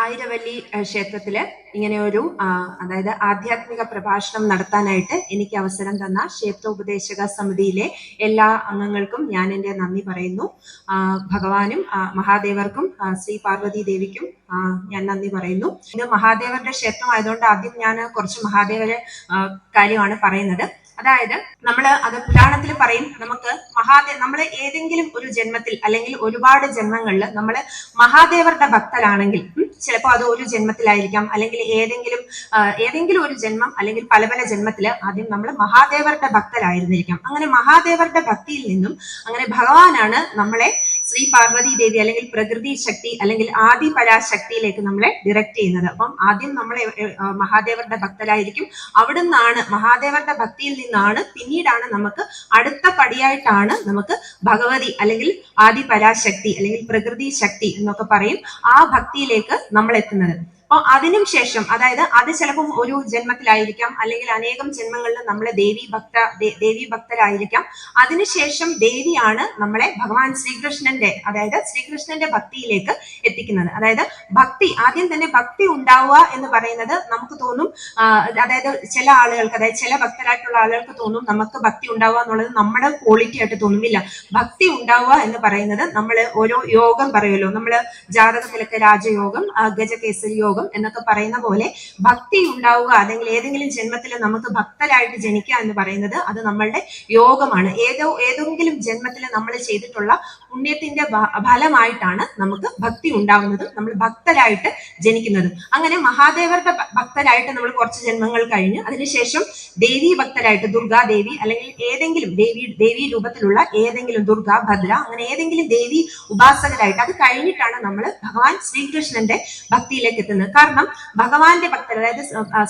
ആയിരവല്ലി ക്ഷേത്രത്തില് ഇങ്ങനെ ഒരു അതായത് ആധ്യാത്മിക പ്രഭാഷണം നടത്താനായിട്ട് എനിക്ക് അവസരം തന്ന ക്ഷേത്രോപദേശക സമിതിയിലെ എല്ലാ അംഗങ്ങൾക്കും ഞാൻ എൻ്റെ നന്ദി പറയുന്നു. ഭഗവാനും മഹാദേവർക്കും ശ്രീ പാർവതി ദേവിക്കും ഞാൻ നന്ദി പറയുന്നു. ഇത് മഹാദേവരുടെ ക്ഷേത്രമായതുകൊണ്ട് ആദ്യം ഞാൻ കുറച്ച് മഹാദേവരെ കാര്യമാണ് പറയുന്നത്. അതായത് അത് പുരാണത്തിൽ പറയും, നമ്മൾ ഏതെങ്കിലും ഒരു ജന്മത്തിൽ അല്ലെങ്കിൽ ഒരുപാട് ജന്മങ്ങളിൽ നമ്മൾ മഹാദേവരുടെ ഭക്തരാണെങ്കിൽ, ചിലപ്പോൾ അത് ഒരു ജന്മത്തിലായിരിക്കാം, അല്ലെങ്കിൽ ഏതെങ്കിലും ഒരു ജന്മം അല്ലെങ്കിൽ പല പല ജന്മത്തില് ആദ്യം നമ്മൾ മഹാദേവരുടെ ഭക്തരായിരുന്നിരിക്കാം. അങ്ങനെ മഹാദേവരുടെ ഭക്തിയിൽ നിന്നും അങ്ങനെ ഭഗവാനാണ് നമ്മളെ ശ്രീ പാർവതി ദേവി അല്ലെങ്കിൽ പ്രകൃതി ശക്തി അല്ലെങ്കിൽ ആദി പരാശക്തിയിലേക്ക് നമ്മളെ ഡിറക്റ്റ് ചെയ്യുന്നത്. അപ്പം ആദ്യം നമ്മളെ മഹാദേവരുടെ ഭക്തരായിരിക്കും. അവിടുന്നാണ് മഹാദേവരുടെ ഭക്തിയിൽ നിന്നാണ് പിന്നീടാണ് നമുക്ക് അടുത്ത പടിയായിട്ടാണ് നമുക്ക് ഭഗവതി അല്ലെങ്കിൽ ആദി പരാശക്തി അല്ലെങ്കിൽ പ്രകൃതി ശക്തി എന്നൊക്കെ പറയും, ആ ഭക്തിയിലേക്ക് നമ്മൾ എത്തുന്നത്. അപ്പൊ അതിനും ശേഷം അത് ചിലപ്പം ഒരു ജന്മത്തിലായിരിക്കാം, അല്ലെങ്കിൽ അനേകം ജന്മങ്ങളിൽ നമ്മളെ ദേവി ഭക്തരായിരിക്കാം. അതിനുശേഷം ദേവിയാണ് നമ്മളെ ഭഗവാൻ ശ്രീകൃഷ്ണന്റെ ഭക്തിയിലേക്ക് എത്തിക്കുന്നത്. ഭക്തി ആദ്യം തന്നെ ഭക്തി ഉണ്ടാവുക എന്ന് പറയുന്നത് നമുക്ക് തോന്നും, ചില ആളുകൾക്ക് ചില ഭക്തരായിട്ടുള്ള ആളുകൾക്ക് തോന്നും നമുക്ക് ഭക്തി ഉണ്ടാവുക എന്നുള്ളത് നമ്മുടെ ക്വാളിറ്റി ആയിട്ട് തോന്നുന്നില്ല. ഭക്തി ഉണ്ടാവുക എന്ന് പറയുന്നത് നമ്മൾ ഓരോ യോഗം പറയുമല്ലോ, നമ്മള് ജാതകത്തിലൊക്കെ രാജയോഗം, ഗജകേസരി യോഗം എന്നൊക്കെ പറയുന്ന പോലെ ഭക്തി ഉണ്ടാവുക അല്ലെങ്കിൽ ഏതെങ്കിലും ജന്മത്തിൽ നമുക്ക് ഭക്തരായിട്ട് ജനിക്കുക എന്ന് പറയുന്നത് അത് നമ്മളുടെ യോഗമാണ്. ഏതെങ്കിലും ജന്മത്തിൽ നമ്മൾ ചെയ്തിട്ടുള്ള പുണ്യത്തിന്റെ ഫലമായിട്ടാണ് നമുക്ക് ഭക്തി ഉണ്ടാവുന്നത്, നമ്മൾ ഭക്തരായിട്ട് ജനിക്കുന്നത്. അങ്ങനെ മഹാദേവരുടെ ഭക്തരായിട്ട് നമ്മൾ കുറച്ച് ജന്മങ്ങൾ കഴിഞ്ഞ് അതിനുശേഷം ദേവി ഭക്തരായിട്ട് ദുർഗാദേവി അല്ലെങ്കിൽ ഏതെങ്കിലും ദേവി രൂപത്തിലുള്ള ഏതെങ്കിലും ദുർഗ, ഭദ്ര, അങ്ങനെ ഏതെങ്കിലും ദേവി ഉപാസകരായിട്ട് അത് കഴിഞ്ഞിട്ടാണ് നമ്മൾ ഭഗവാൻ ശ്രീകൃഷ്ണന്റെ ഭക്തിയിലേക്ക് എത്തുന്നത്. കാരണം ഭഗവാന്റെ ഭക്തർ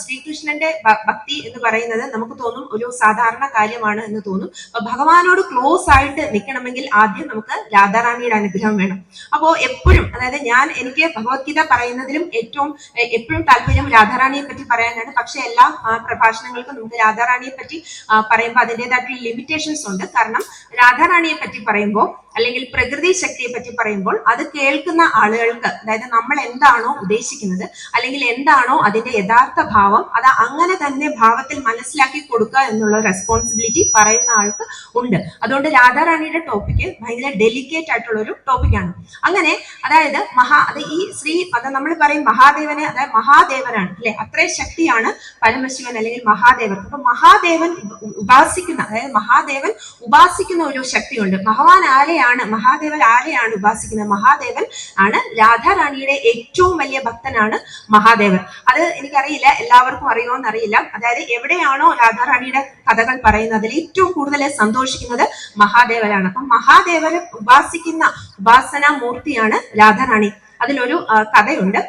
ശ്രീകൃഷ്ണന്റെ ഭക്തി എന്ന് പറയുന്നത് നമുക്ക് തോന്നും ഒരു സാധാരണ കാര്യമാണ് എന്ന് തോന്നും. ഭഗവാനോട് ക്ലോസ് ആയിട്ട് നിൽക്കണമെങ്കിൽ ആദ്യം നമുക്ക് രാധാറാണിയുടെ അനുഗ്രഹം വേണം. അപ്പോ എപ്പോഴും എനിക്ക് ഭഗവത്ഗീത പറയുന്നതിലും എപ്പോഴും താല്പര്യം രാധാറാണിയെ പറ്റി പറയാനാണ്. പക്ഷെ എല്ലാ പ്രഭാഷണങ്ങൾക്കും നമുക്ക് രാധാറാണിയെ പറ്റി പറയുമ്പോൾ അതിൻ്റെതായിട്ടുള്ള ലിമിറ്റേഷൻസ് ഉണ്ട്. കാരണം രാധാറാണിയെ പറ്റി പറയുമ്പോൾ അല്ലെങ്കിൽ പ്രകൃതി ശക്തിയെ പറ്റി പറയുമ്പോൾ അത് കേൾക്കുന്ന ആളുകൾക്ക് നമ്മൾ എന്താണോ ഉദ്ദേശിക്കുന്നത് അല്ലെങ്കിൽ എന്താണോ അതിന്റെ യഥാർത്ഥ ഭാവം അത് അങ്ങനെ തന്നെ ഭാവത്തിൽ മനസ്സിലാക്കി കൊടുക്കുക എന്നുള്ള റെസ്പോൺസിബിലിറ്റി പറയുന്ന ആൾക്ക് ഉണ്ട്. അതുകൊണ്ട് രാധാറാണിയുടെ ടോപ്പിക്ക് ഭയങ്കര ഡെലിക്കേറ്റ് ആയിട്ടുള്ള ഒരു ടോപ്പിക്കാണ്. അങ്ങനെ നമ്മൾ പറയും മഹാദേവനെ, മഹാദേവനാണ് അല്ലെ, അത്രയും ശക്തിയാണ് പരമശിവൻ അല്ലെങ്കിൽ മഹാദേവൻ. അപ്പൊ മഹാദേവൻ ഉപാസിക്കുന്ന ഒരു ശക്തിയുണ്ട്. മഹാദേവൻ ആരെയാണ് ഉപാസിക്കുന്നത്? മഹാദേവൻ ആണ് രാധാറാണിയുടെ ഏറ്റവും വലിയ ഭക്തനാണ് മഹാദേവൻ. അത് എനിക്കറിയില്ല എല്ലാവർക്കും അറിയുമോന്ന് അറിയില്ല. എവിടെയാണോ രാധാറാണിയുടെ കഥകൾ പറയുന്നത് അതിൽ ഏറ്റവും കൂടുതൽ സന്തോഷിക്കുന്നത് മഹാദേവനാണ്. അപ്പം മഹാദേവനെ ഉപാസിക്കുന്ന ഉപാസനാ മൂർത്തിയാണ് രാധാറാണി. അതിലൊരു കഥയുണ്ട്.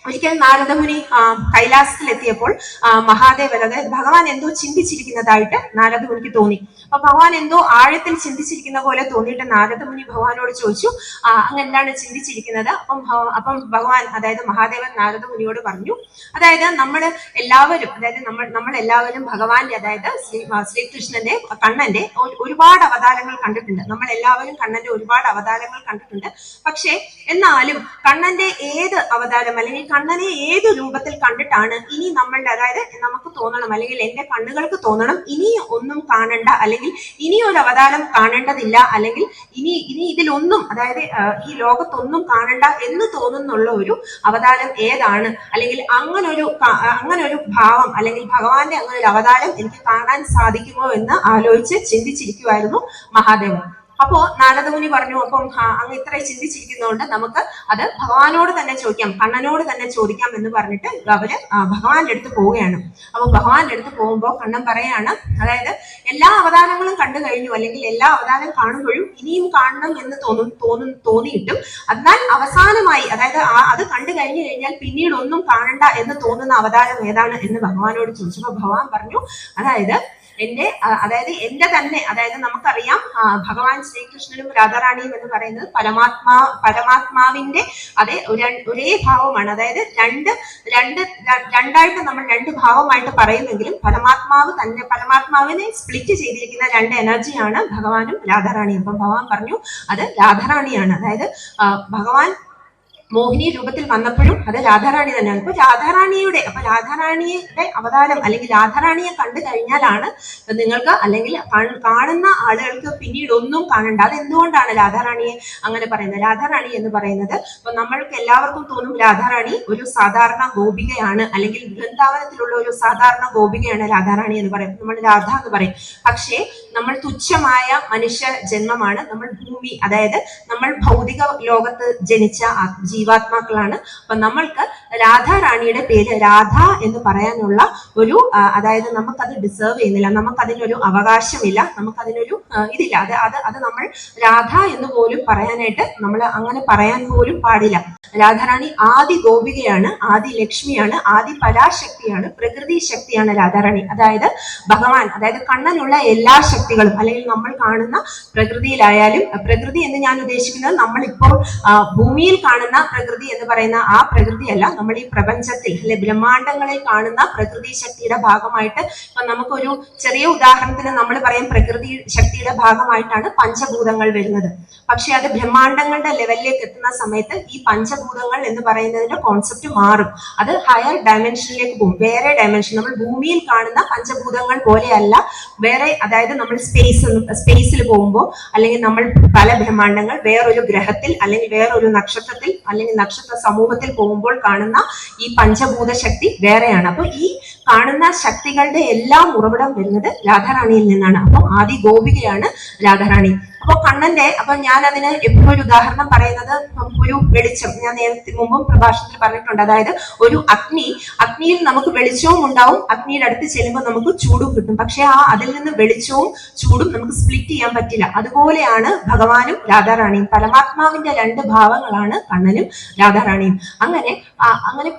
ഒരിക്കൽ നാരദമുനി കൈലാസത്തിലെത്തിയപ്പോൾ മഹാദേവൻ ഭഗവാൻ എന്തോ ചിന്തിച്ചിരിക്കുന്നതായിട്ട് നാരദമുനിക്ക് തോന്നി. അപ്പൊ ഭഗവാൻ എന്തോ ആഴത്തിൽ ചിന്തിച്ചിരിക്കുന്ന പോലെ തോന്നിയിട്ട് നാരദമുനി ഭഗവാനോട് ചോദിച്ചു, അങ്ങ് എന്താണ് ചിന്തിച്ചിരിക്കുന്നത്? അപ്പം ഭഗവാൻ മഹാദേവൻ നാരദമുനിയോട് പറഞ്ഞു, നമ്മൾ എല്ലാവരും ഭഗവാന്റെ ശ്രീകൃഷ്ണന്റെ കണ്ണന്റെ ഒരുപാട് അവതാരങ്ങൾ കണ്ടിട്ടുണ്ട്. നമ്മൾ എല്ലാവരും കണ്ണന്റെ ഒരുപാട് അവതാരങ്ങൾ കണ്ടിട്ടുണ്ട്. പക്ഷെ എന്നാലും കണ്ണന്റെ ഏത് അവതാരം അല്ലെങ്കിൽ കണ്ണനെ ഏത് രൂപത്തിൽ കണ്ടിട്ടാണ് ഇനി നമുക്ക് തോന്നണം, അല്ലെങ്കിൽ എന്റെ കണ്ണുകൾക്ക് തോന്നണം ഇനി ഒന്നും കാണണ്ട, അല്ലെങ്കിൽ ഇനി ഒരു അവതാരം കാണേണ്ടതില്ല, അല്ലെങ്കിൽ ഇനി ഇതിലൊന്നും ഈ ലോകത്തൊന്നും കാണണ്ട എന്ന് തോന്നുന്നുള്ള ഒരു അവതാരം ഏതാണ്, അല്ലെങ്കിൽ അങ്ങനൊരു ഭാവം അല്ലെങ്കിൽ ഭഗവാന്റെ അങ്ങനെ ഒരു അവതാരം എനിക്ക് കാണാൻ സാധിക്കുമോ എന്ന് ആലോചിച്ച് ചിന്തിച്ചിരിക്കുമായിരുന്നു മഹാദേവൻ. അപ്പോ നാരദമുനി പറഞ്ഞു, അപ്പം അങ്ങ് ഇത്രയും ചിന്തിച്ചിരിക്കുന്നതുകൊണ്ട് നമുക്ക് അത് ഭഗവാനോട് തന്നെ ചോദിക്കാം, കണ്ണനോട് തന്നെ ചോദിക്കാം എന്ന് പറഞ്ഞിട്ട് അവര് ഭഗവാന്റെ അടുത്ത് പോവുകയാണ്. അപ്പൊ ഭഗവാന്റെ അടുത്ത് പോകുമ്പോൾ കണ്ണൻ പറയാണ്, എല്ലാ അവതാരങ്ങളും കണ്ടു കഴിഞ്ഞു, അല്ലെങ്കിൽ എല്ലാ അവതാരം കാണുമ്പോഴും ഇനിയും കാണണം എന്ന് തോന്നിയിട്ടും എന്നാൽ അവസാനമായി അത് കണ്ടു കഴിഞ്ഞു കഴിഞ്ഞാൽ പിന്നീട് ഒന്നും കാണണ്ട എന്ന് തോന്നുന്ന അവതാരം ഏതാണ് എന്ന് ഭഗവാനോട് ചോദിച്ചപ്പോൾ ഭഗവാൻ പറഞ്ഞു, അതായത് എന്റെ തന്നെ, അതായത് നമുക്കറിയാം ഭഗവാൻ ശ്രീകൃഷ്ണനും രാധാറാണിയും എന്ന് പറയുന്നത് പരമാത്മാവിന്റെ ഒരേ ഭാവമാണ്. അതായത് രണ്ടായിട്ട് നമ്മൾ രണ്ട് ഭാവമായിട്ട് പറയുമെങ്കിലും പരമാത്മാവിനെ സ്പ്ലിറ്റ് ചെയ്തിരിക്കുന്ന രണ്ട് എനർജിയാണ് ഭഗവാനും രാധാറാണിയും. അപ്പം ഭഗവാൻ പറഞ്ഞു അത് രാധാറാണിയാണ്. അതായത് ഭഗവാൻ മോഹിനി രൂപത്തിൽ വന്നപ്പോഴും അത് രാധാറാണി തന്നെയാണ്. അപ്പൊ രാധാറാണിയുടെ അവതാരം അല്ലെങ്കിൽ രാധാറാണിയെ കണ്ടു കഴിഞ്ഞാലാണ് നിങ്ങൾക്ക്, അല്ലെങ്കിൽ കാണുന്ന ആളുകൾക്ക് പിന്നീട് ഒന്നും കാണണ്ട. അതെന്തുകൊണ്ടാണ് രാധാറാണിയെ അങ്ങനെ പറയുന്നത്? രാധാറാണി എന്ന് പറയുന്നത് ഇപ്പൊ നമ്മൾക്ക് എല്ലാവർക്കും തോന്നും രാധാറാണി ഒരു സാധാരണ ഗോപികയാണ്, അല്ലെങ്കിൽ വൃന്ദാവനത്തിലുള്ള ഒരു സാധാരണ ഗോപികയാണ് രാധാറാണി എന്ന് പറയും, നമ്മൾ രാധ എന്ന് പറയും. പക്ഷേ നമ്മൾ തുച്ഛമായ മനുഷ്യ ജന്മമാണ്. നമ്മൾ ഭൂമി, അതായത് നമ്മൾ ഭൗതിക ലോകത്ത് ജനിച്ച ജീവാത്മാക്കളാണ്. അപ്പൊ നമ്മൾക്ക് രാധാറാണിയുടെ പേര് രാധ എന്ന് പറയാനുള്ള ഒരു അതായത് നമുക്കത് ഡിസേർവ് ചെയ്യുന്നില്ല, നമുക്കതിനൊരു അവകാശമില്ല, നമുക്കതിനൊരു ഇതില്ല. അത് നമ്മൾ രാധ എന്ന് പോലും പറയാനായിട്ട് നമ്മൾ അങ്ങനെ പറയാൻ പോലും പാടില്ല. രാധാറാണി ആദി ഗോപികയാണ്, ആദി ലക്ഷ്മിയാണ്, ആദി പരാശക്തിയാണ്, പ്രകൃതി ശക്തിയാണ് രാധാറാണി. അതായത് ഭഗവാൻ, അതായത് കണ്ണനുള്ള എല്ലാ ശക്തികളും, അല്ലെങ്കിൽ നമ്മൾ കാണുന്ന പ്രകൃതിയിലായാലും, പ്രകൃതി എന്ന് ഞാൻ ഉദ്ദേശിക്കുന്നത് നമ്മളിപ്പോൾ ഭൂമിയിൽ കാണുന്ന പ്രകൃതി എന്ന് പറയുന്ന ആ പ്രകൃതിയല്ല, നമ്മൾ ഈ പ്രപഞ്ചത്തിൽ അല്ലെ ബ്രഹ്മാണ്ടങ്ങളിൽ കാണുന്ന പ്രകൃതി ശക്തിയുടെ ഭാഗമായിട്ട്, ഇപ്പൊ നമുക്കൊരു ചെറിയ ഉദാഹരണത്തിന് നമ്മൾ പറയും പ്രകൃതി ശക്തിയുടെ ഭാഗമായിട്ടാണ് പഞ്ചഭൂതങ്ങൾ വരുന്നത്. പക്ഷെ അത് ബ്രഹ്മാണ്ടങ്ങളുടെ ലെവലിലേക്ക് എത്തുന്ന സമയത്ത് ഈ പഞ്ചഭൂതങ്ങൾ എന്ന് പറയുന്നതിന്റെ കോൺസെപ്റ്റ് മാറും. അത് ഹയർ ഡയമെൻഷനിലേക്ക് പോകും, വേറെ ഡയമെൻഷൻ. നമ്മൾ ഭൂമിയിൽ കാണുന്ന പഞ്ചഭൂതങ്ങൾ പോലെയല്ല വേറെ, അതായത് നമ്മൾ സ്പേസിൽ പോകുമ്പോൾ, അല്ലെങ്കിൽ നമ്മൾ പല ബ്രഹ്മാണ്ടങ്ങൾ വേറൊരു ഗ്രഹത്തിൽ അല്ലെങ്കിൽ വേറൊരു നക്ഷത്രത്തിൽ അല്ലെങ്കിൽ നക്ഷത്ര സമൂഹത്തിൽ പോകുമ്പോൾ കാണുന്ന ഈ പഞ്ചഭൂത ശക്തി വേറെയാണ്. അപ്പൊ ഈ കാണുന്ന ശക്തികളുടെ എല്ലാം ഉറവിടം വരുന്നത് രാധാറാണിയിൽ നിന്നാണ്. അപ്പൊ ആദി ഗോപികയാണ് രാധാറാണി. അപ്പൊ ഞാൻ അതിന് എപ്പോഴും ഒരു ഉദാഹരണം പറയുന്നത് ഒരു വെളിച്ചം. ഞാൻ നേരത്തെ മുമ്പും പ്രഭാഷണത്തിൽ പറഞ്ഞിട്ടുണ്ട്. അതായത് ഒരു അഗ്നിയിൽ നമുക്ക് വെളിച്ചവും ഉണ്ടാവും, അഗ്നിയുടെ അടുത്ത് ചെല്ലുമ്പോൾ നമുക്ക് ചൂടും കിട്ടും. പക്ഷെ അതിൽ നിന്ന് വെളിച്ചവും ചൂടും നമുക്ക് സ്പ്ലിറ്റ് ചെയ്യാൻ പറ്റില്ല. അതുപോലെയാണ് ഭഗവാനും രാധാറാണിയും. പരമാത്മാവിന്റെ രണ്ട് ഭാവങ്ങളാണ് കണ്ണനും രാധാറാണിയും. അങ്ങനെ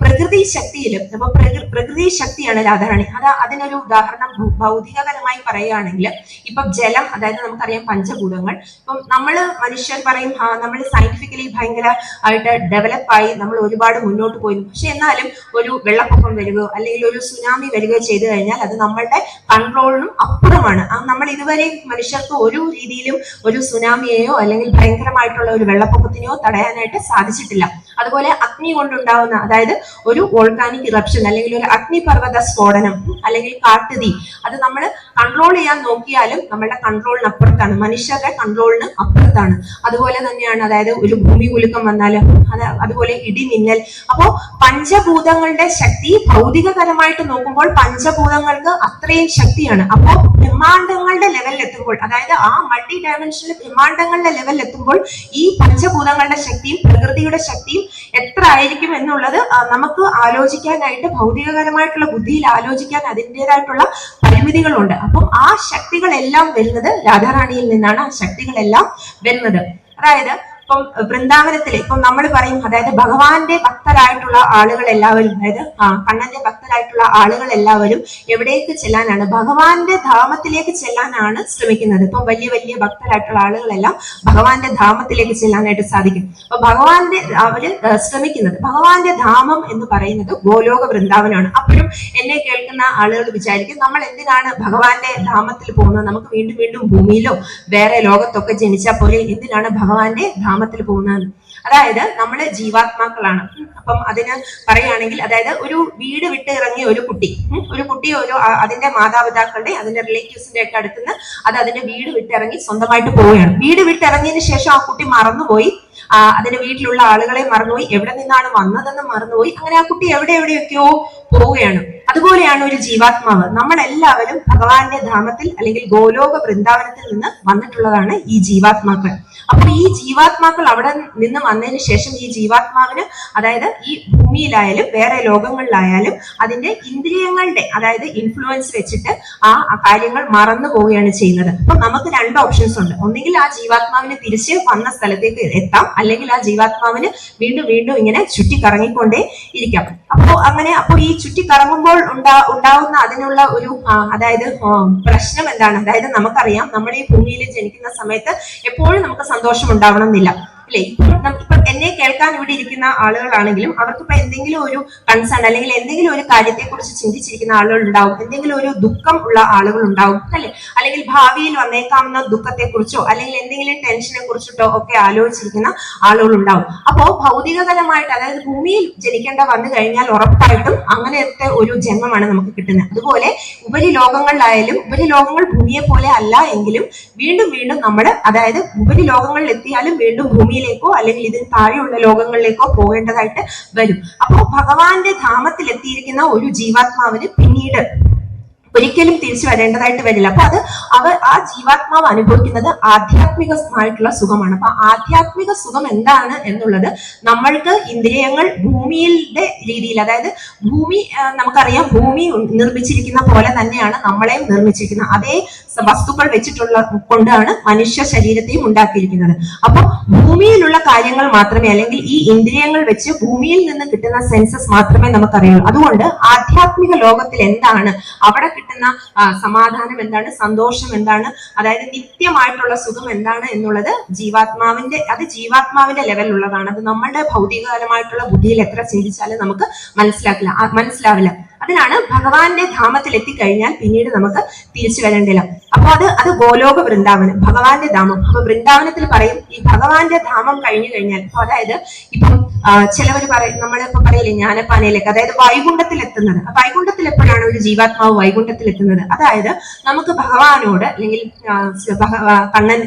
പ്രകൃതി ശക്തിയിലും, അപ്പൊ പ്രകൃതി ശക്തിയാണ് രാധാറാണി. അതിനൊരു ഉദാഹരണം ഭൗതികപരമായി പറയുകയാണെങ്കിൽ, ഇപ്പൊ ജലം, അതായത് നമുക്കറിയാം പഞ്ചഭൂതങ്ങൾ. ഇപ്പം നമ്മള് മനുഷ്യർ പറയും നമ്മൾ സയന്റിഫിക്കലി ഭയങ്കര ആയിട്ട് ഡെവലപ്പായി നമ്മൾ ഒരുപാട് മുന്നോട്ട് പോയി. പക്ഷെ എന്നാലും ഒരു വെള്ളപ്പൊക്കം വരികയോ അല്ലെങ്കിൽ ഒരു സുനാമി വരികയോ ചെയ്തു കഴിഞ്ഞാൽ അത് നമ്മളുടെ കൺട്രോളിനും അപ്പുറമാണ്. നമ്മൾ ഇതുവരെ മനുഷ്യർക്ക് ഒരു രീതിയിലും ഒരു സുനാമിയെയോ അല്ലെങ്കിൽ ഭയങ്കരമായിട്ടുള്ള ഒരു വെള്ളപ്പൊക്കത്തിനെയോ തടയാനായിട്ട് സാധിച്ചിട്ടില്ല. അതുപോലെ അഗ്നി കൊണ്ടുണ്ടാവുന്ന, അതായത് ഒരു വോൾക്കാനിക് ഇറപ്ഷൻ അല്ലെങ്കിൽ ഒരു അഗ്നിപർവ്വത സ്ഫോടനം അല്ലെങ്കിൽ കാട്ടുതീ, അത് നമ്മൾ കൺട്രോൾ ചെയ്യാൻ നോക്കിയാലും നമ്മളുടെ കൺട്രോളിന് അപ്പുറത്താണ്, മനുഷ്യരുടെ കൺട്രോളിന് അപ്പുറത്താണ്. അതുപോലെ തന്നെയാണ്, അതായത് ഒരു ഭൂമി കുലുക്കം വന്നാലും അതുപോലെ ഇടിമിന്നൽ. അപ്പോ പഞ്ചഭൂതങ്ങളുടെ ശക്തി ഭൗതികപരമായിട്ട് നോക്കുമ്പോൾ പഞ്ചഭൂതങ്ങൾക്ക് അത്രയും ശക്തിയാണ്. അപ്പോ ബ്രഹ്മാണ്ടങ്ങളുടെ ലെവലിൽ എത്തുമ്പോൾ, അതായത് ആ മൾട്ടി ഡയമെൻഷനിൽ ബ്രഹ്മാണ്ടങ്ങളുടെ ലെവലിൽ എത്തുമ്പോൾ ഈ പഞ്ചഭൂതങ്ങളുടെ ശക്തിയും പ്രകൃതിയുടെ ശക്തിയും എത്ര ആയിരിക്കും എന്നുള്ളത് നമുക്ക് ആലോചിക്കാനായിട്ട്, ഭൗതികപരമായിട്ടുള്ള ബുദ്ധിയിൽ ആലോചിക്കാൻ അതിൻ്റെതായിട്ടുള്ള പരിമിതികളുണ്ട്. അപ്പം ആ ശക്തികളെല്ലാം വരുന്നത് രാധാറാണിയിൽ നിന്നാണ്. ആ ശക്തികളെല്ലാം വരുന്നത്, അതായത് ഇപ്പം വൃന്ദാവനത്തില് ഇപ്പം നമ്മൾ പറയും, അതായത് ഭഗവാന്റെ ഭക്തരായിട്ടുള്ള ആളുകൾ എല്ലാവരും, അതായത് കണ്ണന്റെ ഭക്തരായിട്ടുള്ള ആളുകൾ എല്ലാവരും എവിടേക്ക് ചെല്ലാനാണ്? ഭഗവാന്റെ ധാമത്തിലേക്ക് ചെല്ലാനാണ് ശ്രമിക്കുന്നത്. ഇപ്പം വലിയ വലിയ ഭക്തരായിട്ടുള്ള ആളുകളെല്ലാം ഭഗവാന്റെ ധാമത്തിലേക്ക് ചെല്ലാനായിട്ട് സാധിക്കും. അപ്പൊ അവര് ശ്രമിക്കുന്നത്, ഭഗവാന്റെ ധാമം എന്ന് പറയുന്നത് ഗോലോക വൃന്ദാവനമാണ്. അപ്പോഴും എന്നെ കേൾക്കുന്ന ആളുകൾ വിചാരിക്കും, നമ്മൾ എന്തിനാണ് ഭഗവാന്റെ ധാമത്തിൽ പോകുന്നത്? നമുക്ക് വീണ്ടും വീണ്ടും ഭൂമിയിലോ വേറെ ലോകത്തൊക്കെ ജനിച്ചാൽ പോലെ എന്തിനാണ് ഭഗവാന്റെ ധാമത്തിൽ പോകുന്നത്? അതായത് നമ്മള് ജീവാത്മാക്കളാണ്. അപ്പം അതിന് പറയുകയാണെങ്കിൽ, അതായത് ഒരു വീട് വിട്ട് ഇറങ്ങിയ ഒരു കുട്ടി അതിന്റെ മാതാപിതാക്കളുടെ അതിന്റെ റിലേറ്റീവ്സിന്റെ ഒക്കെ അടുത്തുനിന്ന് അതിന്റെ വീട് വിട്ടിറങ്ങി സ്വന്തമായിട്ട് പോവുകയാണ്. വീട് വിട്ടിറങ്ങിയതിന് ശേഷം ആ കുട്ടി മറന്നുപോയി, അതിന്റെ വീട്ടിലുള്ള ആളുകളെ മറന്നുപോയി, എവിടെ നിന്നാണ് വന്നതെന്ന് മറന്നുപോയി. അങ്ങനെ ആ കുട്ടി എവിടെയൊക്കെയോ പോവുകയാണ്. അതുപോലെയാണ് ഒരു ജീവാത്മാവ്. നമ്മളെല്ലാവരും ഭഗവാന്റെ ധാമത്തിൽ അല്ലെങ്കിൽ ഗോലോക വൃന്ദാവനത്തിൽ നിന്ന് വന്നിട്ടുള്ളതാണ് ഈ ജീവാത്മാക്കൾ. അപ്പൊ ഈ ജീവാത്മാക്കൾ അവിടെ നിന്ന് വന്നതിന് ശേഷം ഈ ജീവാത്മാവിന്, അതായത് ഈ ഭൂമിയിലായാലും വേറെ ലോകങ്ങളിലായാലും അതിന്റെ ഇന്ദ്രിയങ്ങളുടെ, അതായത് ഇൻഫ്ലുവൻസ് വെച്ചിട്ട് ആ കാര്യങ്ങൾ മറന്നു പോവുകയാണ് ചെയ്യുന്നത്. അപ്പൊ നമുക്ക് രണ്ട് ഓപ്ഷൻസ് ഉണ്ട്. ഒന്നുകിൽ ആ ജീവാത്മാവിന് തിരിച്ച് വന്ന സ്ഥലത്തേക്ക് എത്താം, അല്ലെങ്കിൽ ആ ജീവാത്മാവിന് വീണ്ടും വീണ്ടും ഇങ്ങനെ ചുറ്റിക്കറങ്ങിക്കൊണ്ടേ ഇരിക്കാം. അപ്പോ ഈ ചുറ്റിക്കറങ്ങുമ്പോൾ ഉണ്ടാവുന്ന അതിനുള്ള ഒരു അതായത് പ്രശ്നം എന്താണ്? അതായത് നമുക്കറിയാം, നമ്മൾ ഈ ഭൂമിയിൽ ജനിക്കുന്ന സമയത്ത് എപ്പോഴും നമുക്ക് സന്തോഷം ഉണ്ടാവണം എന്നില്ല, അല്ലെ? ഇപ്പൊ എന്നെ കേൾക്കാൻ ഇവിടെ ഇരിക്കുന്ന ആളുകളാണെങ്കിലും അവർക്ക് ഇപ്പൊ എന്തെങ്കിലും ഒരു കൺസേൺ അല്ലെങ്കിൽ എന്തെങ്കിലും ഒരു കാര്യത്തെ കുറിച്ച് ചിന്തിച്ചിരിക്കുന്ന ആളുകൾ ഉണ്ടാവും, എന്തെങ്കിലും ഒരു ദുഃഖം ഉള്ള ആളുകൾ ഉണ്ടാവും, അല്ലെ? അല്ലെങ്കിൽ ഭാവിയിൽ വന്നേക്കാവുന്ന ദുഃഖത്തെ കുറിച്ചോ അല്ലെങ്കിൽ എന്തെങ്കിലും ടെൻഷനെ കുറിച്ചിട്ടോ ഒക്കെ ആലോചിച്ചിരിക്കുന്ന ആളുകൾ ഉണ്ടാവും. അപ്പോ ഭൗതികതലമായിട്ട്, അതായത് ഭൂമിയിൽ ജനിക്കേണ്ട വന്നു കഴിഞ്ഞാൽ ഉറപ്പായിട്ടും അങ്ങനത്തെ ഒരു ജന്മമാണ് നമുക്ക് കിട്ടുന്നത്. അതുപോലെ ഉപരിലോകങ്ങളിലായാലും, ഉപരിലോകങ്ങൾ ഭൂമിയെ പോലെ അല്ല എങ്കിലും വീണ്ടും വീണ്ടും നമ്മൾ, അതായത് ഉപരിലോകങ്ങളിൽ എത്തിയാലും വീണ്ടും ഭൂമിയിലേക്കോ അല്ലെങ്കിൽ ഇതിന് താഴെയുള്ള ലോകങ്ങളിലേക്കോ പോകേണ്ടതായിട്ട് വരും. അപ്പോൾ ഭഗവാന്റെ ധാമത്തിൽ എത്തിയിരിക്കുന്ന ഒരു ജീവാത്മാവിന് പിന്നീട് ഒരിക്കലും തിരിച്ചു വരേണ്ടതായിട്ട് വരില്ല. അപ്പൊ ആ ജീവാത്മാവ് അനുഭവിക്കുന്നത് ആധ്യാത്മികമായിട്ടുള്ള സുഖമാണ്. അപ്പൊ ആധ്യാത്മിക സുഖം എന്താണ് എന്നുള്ളത് നമ്മൾക്ക് ഇന്ദ്രിയങ്ങൾ ഭൂമിയുടെ രീതിയിൽ, അതായത് ഭൂമി നമുക്കറിയാം, ഭൂമി നിർമ്മിച്ചിരിക്കുന്ന പോലെ തന്നെയാണ് നമ്മളെയും നിർമ്മിച്ചിരിക്കുന്നത്. അതേ വസ്തുക്കൾ വെച്ചിട്ടുള്ള കൊണ്ടാണ് മനുഷ്യ ശരീരത്തെയും ഉണ്ടാക്കിയിരിക്കുന്നത്. അപ്പൊ ഭൂമിയിലുള്ള കാര്യങ്ങൾ മാത്രമേ, അല്ലെങ്കിൽ ഈ ഇന്ദ്രിയങ്ങൾ വെച്ച് ഭൂമിയിൽ നിന്ന് കിട്ടുന്ന സെൻസസ് മാത്രമേ നമുക്കറിയുള്ളൂ. അതുകൊണ്ട് ആധ്യാത്മിക ലോകത്തിൽ എന്താണ്, അവിടെ കിട്ടുന്ന സമാധാനം എന്താണ്, സന്തോഷം എന്താണ്, അതായത് നിത്യമായിട്ടുള്ള സുഖം എന്താണ് എന്നുള്ളത് ജീവാത്മാവിന്റെ ലെവലിലുള്ളതാണ്. അത് നമ്മളുടെ ഭൗതികപരമായിട്ടുള്ള ബുദ്ധിയിൽ എത്ര ചിന്തിച്ചാലും നമുക്ക് മനസ്സിലാവില്ല. അതിനാണ് ഭഗവാന്റെ ധാമത്തിൽ എത്തിക്കഴിഞ്ഞാൽ പിന്നീട് നമുക്ക് തിരിച്ചു വരേണ്ടില്ല. അപ്പൊ അത് ഗോലോക വൃന്ദാവനം, ഭഗവാന്റെ ധാമം. അപ്പൊ വൃന്ദാവനത്തിൽ പറയും, ഈ ഭഗവാന്റെ ധാമം കഴിഞ്ഞു കഴിഞ്ഞാൽ, അതായത് ഇപ്പം ചിലവർ പറയും, നമ്മളിപ്പോ പറയില്ലേ ജ്ഞാനപ്പാനയിലേക്ക്, അതായത് വൈകുണ്ഠത്തിൽ എത്തുന്നത്. വൈകുണ്ഠത്തിൽ എപ്പോഴാണ് ഒരു ജീവാത്മാവ് വൈകുണ്ഠത്തിൽ എത്തുന്നത്? അതായത് നമുക്ക് ഭഗവാനോട്, അല്ലെങ്കിൽ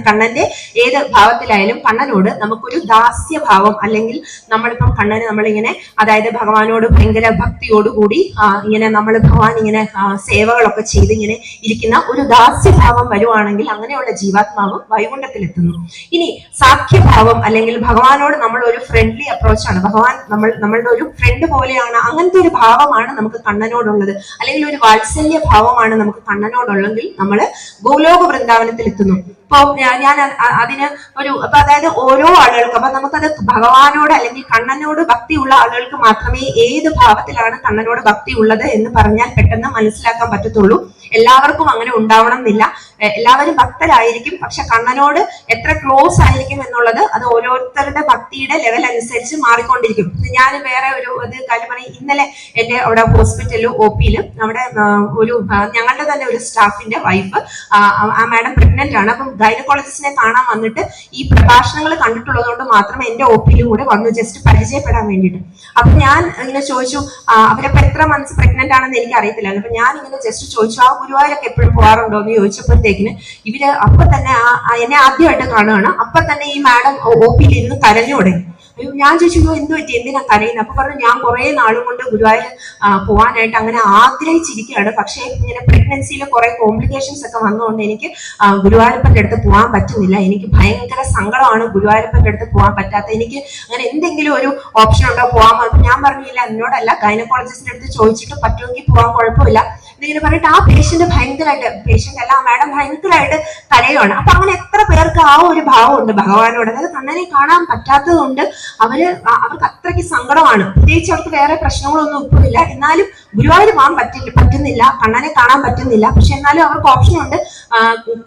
കണ്ണന്റെ ഏത് ഭാവത്തിലായാലും കണ്ണനോട് നമുക്കൊരു ദാസ്യഭാവം, അല്ലെങ്കിൽ നമ്മളിപ്പം കണ്ണന് നമ്മളിങ്ങനെ, അതായത് ഭഗവാനോട് ഭയങ്കര ഭക്തിയോടുകൂടി ഇങ്ങനെ ഭഗവാൻ ഇങ്ങനെ സേവകളൊക്കെ ചെയ്ത് ഇങ്ങനെ ഇരിക്കുന്ന ഒരു ദാസ്യഭാവം വരുവാണെങ്കിൽ അങ്ങനെയുള്ള ജീവാത്മാവ് വൈകുണ്ഠത്തിലെത്തുന്നു. ഇനി സാഖ്യഭാവം, അല്ലെങ്കിൽ ഭഗവാനോട് നമ്മൾ ഒരു ഫ്രണ്ട്ലി അപ്രോച്ചാണ്, ഭഗവാൻ നമ്മളുടെ ഒരു ഫ്രണ്ട് പോലെയാണ്, അങ്ങനത്തെ ഒരു ഭാവമാണ് നമുക്ക് കണ്ണനോടുള്ളത്, അല്ലെങ്കിൽ ഒരു വാത്സല്യ ഭാവമാണ് നമുക്ക് കണ്ണനോടുള്ളെങ്കിൽ നമ്മൾ ഗോലോക വൃന്ദാവനത്തിൽ എത്തുന്നു. ഇപ്പൊ ഞാൻ അതിന് അതായത് ഓരോ ആളുകൾക്കും, അപ്പൊ നമുക്കത് ഭഗവാനോട് അല്ലെങ്കിൽ കണ്ണനോട് ഭക്തിയുള്ള ആളുകൾക്ക് മാത്രമേ ഏത് ഭാവത്തിലാണ് കണ്ണനോട് ഭക്തി ഉള്ളത് എന്ന് പറഞ്ഞാൽ പെട്ടെന്ന് മനസ്സിലാക്കാൻ പറ്റത്തുള്ളൂ. എല്ലാവർക്കും അങ്ങനെ ഉണ്ടാവണം എന്നില്ല. എല്ലാവരും ഭക്തരായിരിക്കും, പക്ഷെ കണ്ണനോട് എത്ര ക്ലോസ് ആയിരിക്കും എന്നുള്ളത് അത് ഓരോരുത്തരുടെ ഭക്തിയുടെ ലെവൽ അനുസരിച്ച് മാറിക്കൊണ്ടിരിക്കും. ഞാൻ വേറെ ഒരു കാര്യം പറയും. ഇന്നലെ എന്റെ അവിടെ ഹോസ്പിറ്റലിലും OP-ലും അവിടെ ഞങ്ങളുടെ തന്നെ ഒരു സ്റ്റാഫിന്റെ വൈഫ്, ആ മാഡം പ്രഗ്നന്റ് ആണ്. അപ്പം ഗൈനക്കോളജിസ്റ്റിനെ കാണാൻ വന്നിട്ട് ഈ പ്രഭാഷണങ്ങൾ കണ്ടിട്ടുള്ളത് കൊണ്ട് മാത്രം എന്റെ OP-ലും കൂടെ വന്നു, ജസ്റ്റ് പരിചയപ്പെടാൻ വേണ്ടിയിട്ട്. അപ്പൊ ഞാൻ ഇങ്ങനെ ചോദിച്ചു, അവരപ്പോ എത്ര മന്ത്സ് പ്രഗ്നന്റ് ആണെന്ന് എനിക്ക് അറിയത്തില്ല. അപ്പൊ ഞാൻ ഇങ്ങനെ ജസ്റ്റ് ചോദിച്ചു, ആ ഗുരുവായൂരൊക്കെ എപ്പോഴും പോകാറുണ്ടോ എന്ന് ചോദിച്ചപ്പോഴത്തേക്കിന് ഇവര് അപ്പൊ തന്നെ എന്നെ ആദ്യമായിട്ട് കാണുകയാണ്. അപ്പൊ തന്നെ ഈ മാഡം OP-ൽ ഇരുന്ന് കരഞ്ഞു തുടങ്ങി. ഞാൻ ചോദിച്ചു, എന്ത് പറ്റി, എന്തിനാ കരയുന്നത്? അപ്പൊ പറഞ്ഞു, ഞാൻ കുറെ നാളും കൊണ്ട് ഗുരുവായൂർ പോകാനായിട്ട് അങ്ങനെ ആഗ്രഹിച്ചിരിക്കുകയാണ്, പക്ഷെ ഇങ്ങനെ പ്രഗ്നൻസിയിൽ കുറെ കോംപ്ലിക്കേഷൻസ് ഒക്കെ വന്നുകൊണ്ട് എനിക്ക് ഗുരുവായൂരപ്പന്റെ അടുത്ത് പോകാൻ പറ്റുന്നില്ല. എനിക്ക് ഭയങ്കര സങ്കടമാണ് ഗുരുവായൂരപ്പന്റെ അടുത്ത് പോകാൻ പറ്റാത്ത. എനിക്ക് അങ്ങനെ എന്തെങ്കിലും ഒരു ഓപ്ഷൻ ഉണ്ടോ പോകാൻ? ഞാൻ പറഞ്ഞില്ല, എന്നോടല്ല, ഗൈനക്കോളജിസ്റ്റിന്റെ അടുത്ത് ചോദിച്ചിട്ട് പറ്റുമെങ്കിൽ പോകാൻ കുഴപ്പമില്ല എന്നിങ്ങനെ പറഞ്ഞിട്ട് ആ പേഷ്യന്റ് അല്ല, മാഡം ഭയങ്കരമായിട്ട് കരയുവാണ്. അപ്പൊ അങ്ങനെ എത്ര പേർക്ക് ആ ഒരു ഭാവമുണ്ട് ഭഗവാനോട്, അതായത് കണ്ണനെ കാണാൻ പറ്റാത്തത് കൊണ്ട് അവർക്ക് അത്രയ്ക്ക് സങ്കടമാണ്. പ്രത്യേകിച്ച് അവർക്ക് വേറെ പ്രശ്നങ്ങളൊന്നും ഒന്നുമില്ല, എന്നാലും ഗുരുവായൂർ പോകാൻ പറ്റുന്നില്ല, കണ്ണനെ കാണാൻ പറ്റുന്നില്ല. പക്ഷെ എന്നാലും അവർക്ക് ഓപ്ഷൻ ഉണ്ട്.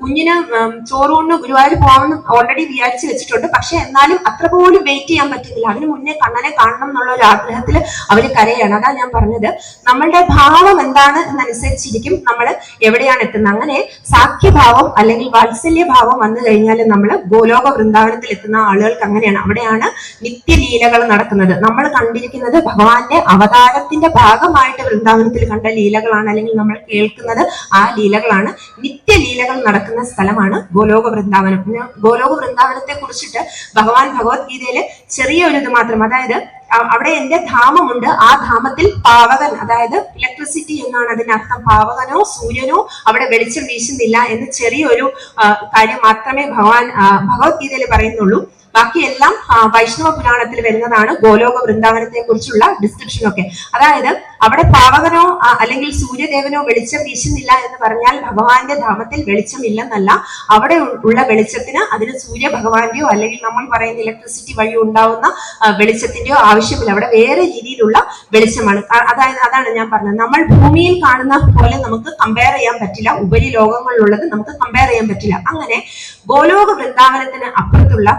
കുഞ്ഞിന് ചോറുകൊണ്ട് ഗുരുവായൂർ പോകാമെന്ന് ഓൾറെഡി വിചാരിച്ചു വെച്ചിട്ടുണ്ട്. പക്ഷെ എന്നാലും അത്ര പോലും വെയിറ്റ് ചെയ്യാൻ പറ്റുന്നില്ല. അതിന് മുന്നേ കണ്ണനെ കാണണം എന്നുള്ള ഒരു ആഗ്രഹത്തിൽ അവര് കരയാണ്. അതാ ഞാൻ പറഞ്ഞത്, നമ്മളുടെ ഭാവം എന്താണ് എന്നനുസരിച്ചിരിക്കും നമ്മൾ എവിടെയാണ് എത്തുന്നത്. അങ്ങനെ സാഖ്യഭാവം അല്ലെങ്കിൽ വാത്സല്യഭാവം വന്നു കഴിഞ്ഞാൽ നമ്മൾ ഗോലോക വൃന്ദാവനത്തിൽ എത്തുന്ന ആളുകൾക്ക് അങ്ങനെയാണ്. അവിടെയാണ് നിത്യലീലകൾ നടക്കുന്നത്. നമ്മൾ കണ്ടിരിക്കുന്നത് ഭഗവാന്റെ അവതാരത്തിന്റെ ഭാഗമായിട്ട് വൃന്ദാവനത്തിൽ കണ്ട ലീലകളാണ്, അല്ലെങ്കിൽ നമ്മൾ കേൾക്കുന്നത് ആ ലീലകളാണ്. നിത്യലീലകൾ നടക്കുന്ന സ്ഥലമാണ് ഗോലോക വൃന്ദാവനം. ഗോലോക വൃന്ദാവനത്തെ കുറിച്ചിട്ട് ഭഗവാൻ ഭഗവത്ഗീതയില് ചെറിയൊരു ഇത് മാത്രം, അതായത് അവിടെ എന്റെ ധാമമുണ്ട്, ആ ധാമത്തിൽ പാവകൻ, അതായത് ഇലക്ട്രിസിറ്റി എന്നാണ് അതിനർത്ഥം. പാവകനോ സൂര്യനോ അവിടെ വെളിച്ചം വീശുന്നില്ല എന്ന് ചെറിയൊരു കാര്യം മാത്രമേ ഭഗവത്ഗീതയിൽ പറയുന്നുള്ളൂ. ബാക്കിയെല്ലാം വൈഷ്ണവ പുരാണത്തിൽ വരുന്നതാണ് ഗോലോക വൃന്ദാവനത്തെ കുറിച്ചുള്ള ഡിസ്ക്രിപ്ഷൻ ഒക്കെ. അതായത് അവിടെ പാവകനോ അല്ലെങ്കിൽ സൂര്യദേവനോ വെളിച്ചം വീശുന്നില്ല എന്ന് പറഞ്ഞാൽ ഭഗവാന്റെ ധാമത്തിൽ വെളിച്ചമില്ലെന്നല്ല. അവിടെ ഉള്ള വെളിച്ചത്തിന് അതിന് സൂര്യ ഭഗവാന്റെയോ അല്ലെങ്കിൽ നമ്മൾ പറയുന്ന ഇലക്ട്രിസിറ്റി വഴി ഉണ്ടാവുന്ന വെളിച്ചത്തിന്റെയോ ആവശ്യമില്ല. അവിടെ വേറെ രീതിയിലുള്ള വെളിച്ചമാണ്. അതാണ് ഞാൻ പറഞ്ഞത്, നമ്മൾ ഭൂമിയിൽ കാണുന്ന പോലെ നമുക്ക് കമ്പയർ ചെയ്യാൻ പറ്റില്ല, ഉപരി ലോകങ്ങളിലുള്ളത് നമുക്ക് കമ്പയർ ചെയ്യാൻ പറ്റില്ല. അങ്ങനെ ഗോലോക വൃന്ദാവനത്തിന് അപ്പുറത്തുള്ള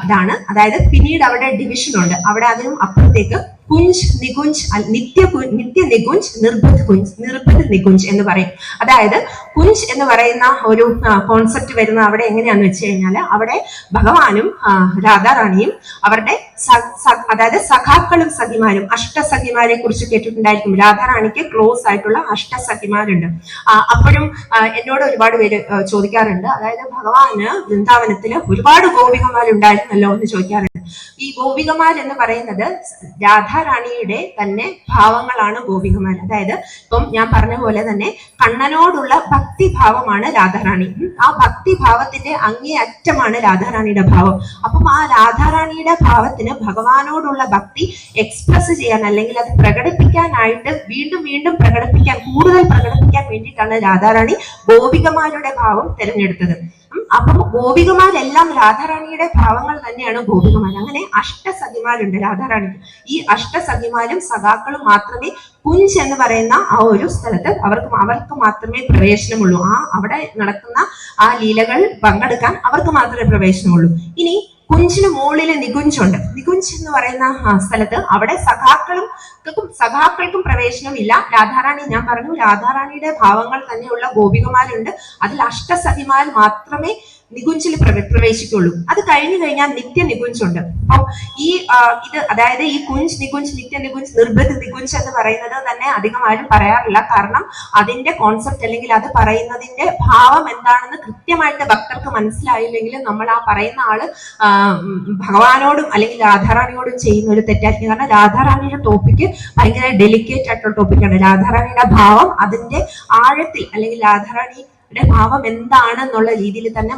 ഇതാണ്. അതായത് പിന്നീട് അവിടെ ഡിവിഷൻ ഉണ്ട്. അവിടെ അതിനും അപ്പുറത്തേക്ക് കുഞ്ച്, നികുഞ്ച്, നിത്യ നികുഞ്ച്, നിർബന്ധ നികുഞ്ച് എന്ന് പറയും. അതായത് കുഞ്ച് എന്ന് പറയുന്ന ഒരു കോൺസെപ്റ്റ് വരുന്ന അവിടെ എങ്ങനെയാന്ന് വെച്ച് കഴിഞ്ഞാൽ, അവിടെ ഭഗവാനും രാധാറാണിയും അവരുടെ അതായത് സഖാക്കളും സഖിമാരും, അഷ്ടസഖിമാരെ കുറിച്ച് കേട്ടിട്ടുണ്ടായിരിക്കും. രാധാറാണിക്ക് ക്ലോസ് ആയിട്ടുള്ള അഷ്ടസഖിമാരുണ്ട്. അപ്പോഴും എന്നോട് ഒരുപാട് പേര് ചോദിക്കാറുണ്ട്, അതായത് ഭഗവാന് വൃന്ദാവനത്തില് ഒരുപാട് ഗോപികമാരുണ്ടായിരുന്നല്ലോ എന്ന് ചോദിക്കാറുണ്ട്. ഈ ഗോപികമാർ എന്ന് പറയുന്നത് രാധാറാണിയുടെ തന്നെ ഭാവങ്ങളാണ് ഗോപികമാർ. അതായത് ഇപ്പം ഞാൻ പറഞ്ഞ പോലെ തന്നെ കണ്ണനോടുള്ള ഭക്തിഭാവമാണ് രാധാറാണി. ആ ഭക്തിഭാവത്തിന്റെ അങ്ങേയറ്റമാണ് രാധാറാണിയുടെ ഭാവം. അപ്പം ആ രാധാറാണിയുടെ ഭാവത്തിന് ഭഗവാനോടുള്ള ഭക്തി എക്സ്പ്രസ് ചെയ്യാൻ അല്ലെങ്കിൽ അത് പ്രകടിപ്പിക്കാനായിട്ട് വീണ്ടും വീണ്ടും കൂടുതൽ പ്രകടിപ്പിക്കാൻ വേണ്ടിയിട്ടാണ് രാധാറാണി ഗോപികമാരുടെ ഭാവം തിരഞ്ഞെടുത്തത്. അപ്പം ഗോപികമാരെല്ലാം രാധാറാണിയുടെ ഭാവങ്ങൾ തന്നെയാണ് ഗോപികമാർ. അങ്ങനെ അഷ്ടസഖിമാരുണ്ട് രാധാറാണിക്ക്. ഈ അഷ്ടസഖിമാരും സഖാക്കളും മാത്രമേ കുഞ്ച് എന്ന് പറയുന്ന ആ ഒരു സ്ഥലത്ത് അവർക്ക് മാത്രമേ പ്രവേശനമുള്ളൂ. അവിടെ നടക്കുന്ന ആ ലീലകൾ പങ്കെടുക്കാൻ അവർക്ക് മാത്രമേ പ്രവേശനമുള്ളൂ. ഇനി കുഞ്ചിന് മുകളില് നികുഞ്ചുണ്ട്. നികുഞ്ച് എന്ന് പറയുന്ന സ്ഥലത്ത് അവിടെ സഖാക്കൾക്കും പ്രവേശനമില്ല. രാധാറാണി, ഞാൻ പറഞ്ഞു, രാധാറാണിയുടെ ഭാവങ്ങൾ തന്നെയുള്ള ഗോപികമാരുണ്ട്. അതിൽ അഷ്ടസഖിമാർ മാത്രമേ നികുഞ്ചിൽ പ്രവേശിക്കുള്ളൂ. അത് കഴിഞ്ഞു കഴിഞ്ഞാൽ നിത്യ നികുഞ്ചുണ്ട്. അപ്പം ഇത് അതായത് ഈ കുഞ്ച്, നികുഞ്ച്, നിത്യ നികുഞ്ച്, നിർബന്ധ നികുഞ്ച് എന്ന് പറയുന്നത് തന്നെ അധികം ആരും പറയാറില്ല. കാരണം അതിന്റെ കോൺസെപ്റ്റ് അല്ലെങ്കിൽ അത് പറയുന്നതിന്റെ ഭാവം എന്താണെന്ന് കൃത്യമായിട്ട് ഭക്തർക്ക് മനസ്സിലായില്ലെങ്കിൽ നമ്മൾ ആ പറയുന്ന ആള് ഭഗവാനോടും അല്ലെങ്കിൽ രാധാറാണിയോടും ചെയ്യുന്ന ഒരു തെറ്റായിരിക്കും. കാരണം രാധാറാണിയുടെ ടോപ്പിക്ക് ഭയങ്കര ഡെലിക്കേറ്റ് ആയിട്ടുള്ള ടോപ്പിക്കാണ്. രാധാറാണിയുടെ ഭാവം അതിന്റെ ആഴത്തിൽ അല്ലെങ്കിൽ രാധാറാണി ഭാവം എന്താണെന്നുള്ള രീതിയിൽ തന്നെ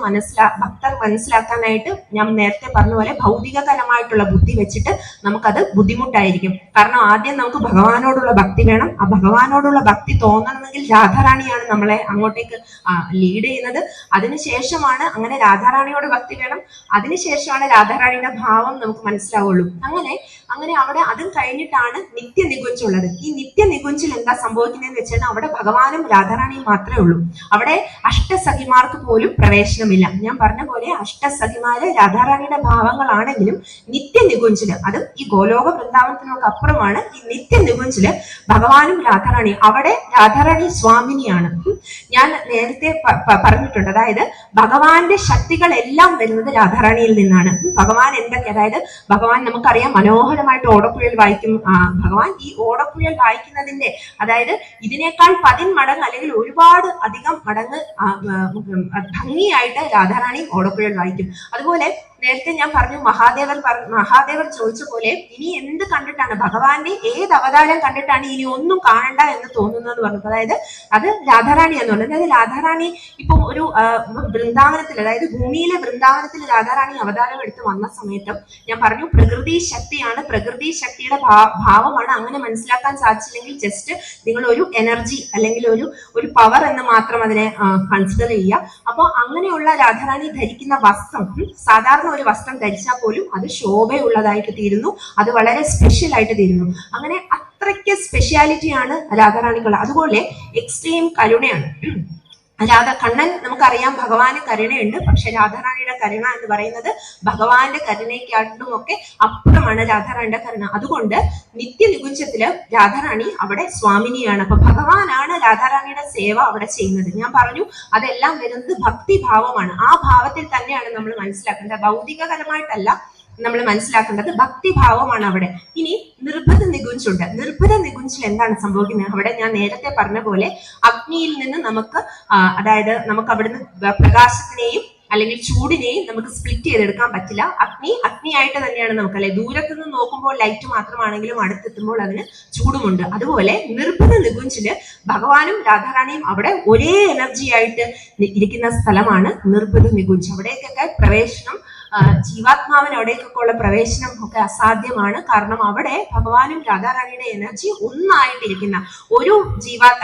ഭക്തർ മനസ്സിലാക്കാനായിട്ട് ഞാൻ നേരത്തെ പറഞ്ഞ പോലെ ഭൗതികകരമായിട്ടുള്ള ബുദ്ധി വെച്ചിട്ട് നമുക്കത് ബുദ്ധിമുട്ടായിരിക്കും. കാരണം ആദ്യം നമുക്ക് ഭഗവാനോടുള്ള ഭക്തി വേണം. ആ ഭഗവാനോടുള്ള ഭക്തി തോന്നണമെങ്കിൽ രാധാറാണിയാണ് നമ്മളെ അങ്ങോട്ടേക്ക് ലീഡ് ചെയ്യുന്നത്. അതിനുശേഷമാണ് അങ്ങനെ രാധാറാണിയോട് ഭക്തി വേണം. അതിനുശേഷമാണ് രാധാറാണിയുടെ ഭാവം നമുക്ക് മനസ്സിലാവുള്ളൂ. അങ്ങനെ അവിടെ അതും കഴിഞ്ഞിട്ടാണ് നിത്യ നികുഞ്ചുള്ളത്. ഈ നിത്യ നികുഞ്ചിൽ എന്താ സംഭവിക്കുന്നതെന്ന് വെച്ചാൽ അവിടെ ഭഗവാനും രാധാറാണിയും മാത്രമേ ഉള്ളൂ. അവിടെ അഷ്ടസഖിമാർക്ക് പോലും പ്രവേശനമില്ല. ഞാൻ പറഞ്ഞ പോലെ അഷ്ടസഖിമാര് രാധാറാണിയുടെ ഭാവങ്ങളാണെങ്കിലും നിത്യ നികുഞ്ചില്, അതും ഈ ഗോലോക വൃന്ദാവനത്തിനൊക്കെ അപ്പുറമാണ്, ഈ നിത്യ നികുഞ്ചില് ഭഗവാനും രാധാറാണിയും. അവിടെ രാധാറാണി സ്വാമിനിയാണ്. ഞാൻ നേരത്തെ പറഞ്ഞിട്ടുണ്ട്, അതായത് ഭഗവാന്റെ ശക്തികളെല്ലാം വരുന്നത് രാധാറാണിയിൽ നിന്നാണ്. ഭഗവാൻ എന്തൊക്കെ, അതായത് ഭഗവാൻ നമുക്കറിയാം മനോഹരമായിട്ട് ഓടക്കുഴൽ വായിക്കും. ഭഗവാൻ ഈ ഓടക്കുഴൽ വായിക്കുന്നതിന്റെ, അതായത് ഇതിനേക്കാൾ 10 മടങ്ങ് അല്ലെങ്കിൽ ഒരുപാട് അധികം മടങ്ങ് ഭംഗിയായിട്ട് രാധാറാണി ഓടക്കുഴൽ വായിക്കും. അതുപോലെ നേരത്തെ ഞാൻ പറഞ്ഞു, മഹാദേവർ ചോദിച്ച പോലെ ഇനി എന്ത് കണ്ടിട്ടാണ്, ഭഗവാന്റെ ഏത് അവതാരം കണ്ടിട്ടാണ് ഇനി ഒന്നും കാണണ്ട എന്ന് തോന്നുന്നത് പറഞ്ഞു. അതായത് അത് രാധാറാണി എന്ന് പറഞ്ഞത്. അതായത് രാധാറാണി ഇപ്പം ഒരു വൃന്ദാവനത്തിൽ, അതായത് ഭൂമിയിലെ വൃന്ദാവനത്തിൽ രാധാറാണി അവതാരം എടുത്ത് വന്ന സമയത്തും ഞാൻ പറഞ്ഞു പ്രകൃതി ശക്തിയാണ്, പ്രകൃതി ശക്തിയുടെ ഭാവമാണ്. അങ്ങനെ മനസ്സിലാക്കാൻ സാധിച്ചില്ലെങ്കിൽ ജസ്റ്റ് നിങ്ങൾ ഒരു എനർജി അല്ലെങ്കിൽ ഒരു പവർ എന്ന് മാത്രം അതിനെ കൺസിഡർ ചെയ്യുക. അപ്പൊ അങ്ങനെയുള്ള രാധാറാണി ധരിക്കുന്ന വസ്ത്രം, സാധാരണ ഒരു വസ്ത്രം ധരിച്ചാൽ പോലും അത് ശോഭയുള്ളതായിട്ട് തീരുന്നു, അത് വളരെ സ്പെഷ്യൽ ആയിട്ട് തീരുന്നു. അങ്ങനെ അത്രയ്ക്ക് സ്പെഷ്യാലിറ്റിയാണ് രാധാറാണിക്കുള്ള. അതുപോലെ എക്സ്ട്രീം കരുണയാണ്. കണ്ണൻ നമുക്കറിയാം ഭഗവാന് കരുണയുണ്ട്, പക്ഷെ രാധാറാണിയുടെ കരുണ എന്ന് പറയുന്നത് ഭഗവാന്റെ കരുണയ്ക്കാട്ടിലും ഒക്കെ അപ്പുറമാണ് രാധാറാണിയുടെ കരുണ. അതുകൊണ്ട് നിത്യ നികുഞ്ചത്തില് രാധാറാണി അവിടെ സ്വാമിനിയാണ്. അപ്പൊ ഭഗവാനാണ് രാധാറാണിയുടെ സേവ അവിടെ ചെയ്യുന്നത്. ഞാൻ പറഞ്ഞു അതെല്ലാം വരുന്നത് ഭക്തിഭാവമാണ്. ആ ഭാവത്തിൽ തന്നെയാണ് നമ്മൾ മനസ്സിലാക്കേണ്ടത്, ഭൗതികപരമായിട്ടല്ല നമ്മൾ മനസ്സിലാക്കേണ്ടത്, ഭക്തിഭാവമാണ് അവിടെ. ഇനി നിർബന്ധ നികുഞ്ചുണ്ട്. നിർബന്ധ നികുഞ്ചിൽ എന്താണ് സംഭവിക്കുന്നത്? അവിടെ ഞാൻ നേരത്തെ പറഞ്ഞ പോലെ അഗ്നിയിൽ നിന്ന് നമുക്ക് അതായത് നമുക്ക് അവിടുന്ന് പ്രകാശത്തിനെയും അല്ലെങ്കിൽ ചൂടിനെയും നമുക്ക് സ്പ്ലിറ്റ് ചെയ്തെടുക്കാൻ പറ്റില്ല. അഗ്നിയായിട്ട് തന്നെയാണ് നമുക്ക്, അല്ലെ, ദൂരത്തു നിന്ന് നോക്കുമ്പോൾ ലൈറ്റ് മാത്രമാണെങ്കിലും അടുത്തെത്തുമ്പോൾ അതിന് ചൂടുമുണ്ട്. അതുപോലെ നിർബന്ധ നികുഞ്ചില് ഭഗവാനും രാധാറാണിയും അവിടെ ഒരേ എനർജി ആയിട്ട് ഇരിക്കുന്ന സ്ഥലമാണ് നിർബന്ധ നികുഞ്ച്. അവിടേക്കൊക്കെ പ്രവേശനം ജീവാത്മാവിന് അവിടേക്കൊക്കെ ഉള്ള പ്രവേശനം ഒക്കെ അസാധ്യമാണ്. കാരണം അവിടെ ഭഗവാനും രാധാറാണിയുടെ എനർജി ഒന്നായിട്ടിരിക്കുന്ന ഒരു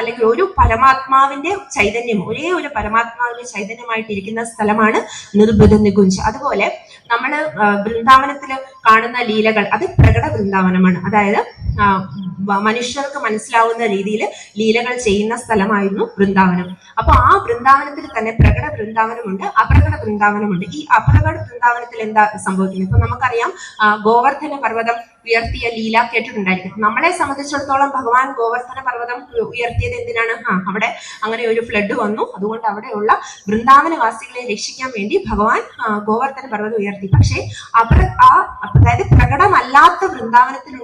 അല്ലെങ്കിൽ ഒരു പരമാത്മാവിന്റെ ചൈതന്യം, ഒരേ ഒരു പരമാത്മാവിന്റെ ചൈതന്യമായിട്ടിരിക്കുന്ന സ്ഥലമാണ് നിർബുധ നികുഞ്ച്. അതുപോലെ നമ്മള് വൃന്ദാവനത്തില് കാണുന്ന ലീലകൾ അത് പ്രകട വൃന്ദാവനമാണ്. അതായത് മനുഷ്യർക്ക് മനസ്സിലാവുന്ന രീതിയിൽ ലീലകൾ ചെയ്യുന്ന സ്ഥലമായിരുന്നു വൃന്ദാവനം. അപ്പൊ ആ വൃന്ദാവനത്തിൽ തന്നെ പ്രകട വൃന്ദാവനമുണ്ട്, അപ്രകട വൃന്ദാവനമുണ്ട്. ഈ അപ്രകട വൃന്ദാവനത്തിൽ എന്താ സംഭവിക്കുന്നത്? ഇപ്പൊ നമുക്കറിയാം, ഗോവർദ്ധന പർവ്വതം ഉയർത്തിയ ലീല കേട്ടിട്ടുണ്ടായിരിക്കും. നമ്മളെ സംബന്ധിച്ചിടത്തോളം ഭഗവാൻ ഗോവർദ്ധന പർവ്വതം ഉയർത്തിയത് എന്തിനാണ്? അവിടെ അങ്ങനെ ഒരു ഫ്ലഡ് വന്നു, അതുകൊണ്ട് അവിടെയുള്ള വൃന്ദാവനവാസികളെ രക്ഷിക്കാൻ വേണ്ടി ഭഗവാൻ ഗോവർദ്ധന പർവ്വതം ഉയർത്തി. പക്ഷേ അതായത് പ്രകടമല്ലാത്ത വൃന്ദാവനത്തിൽ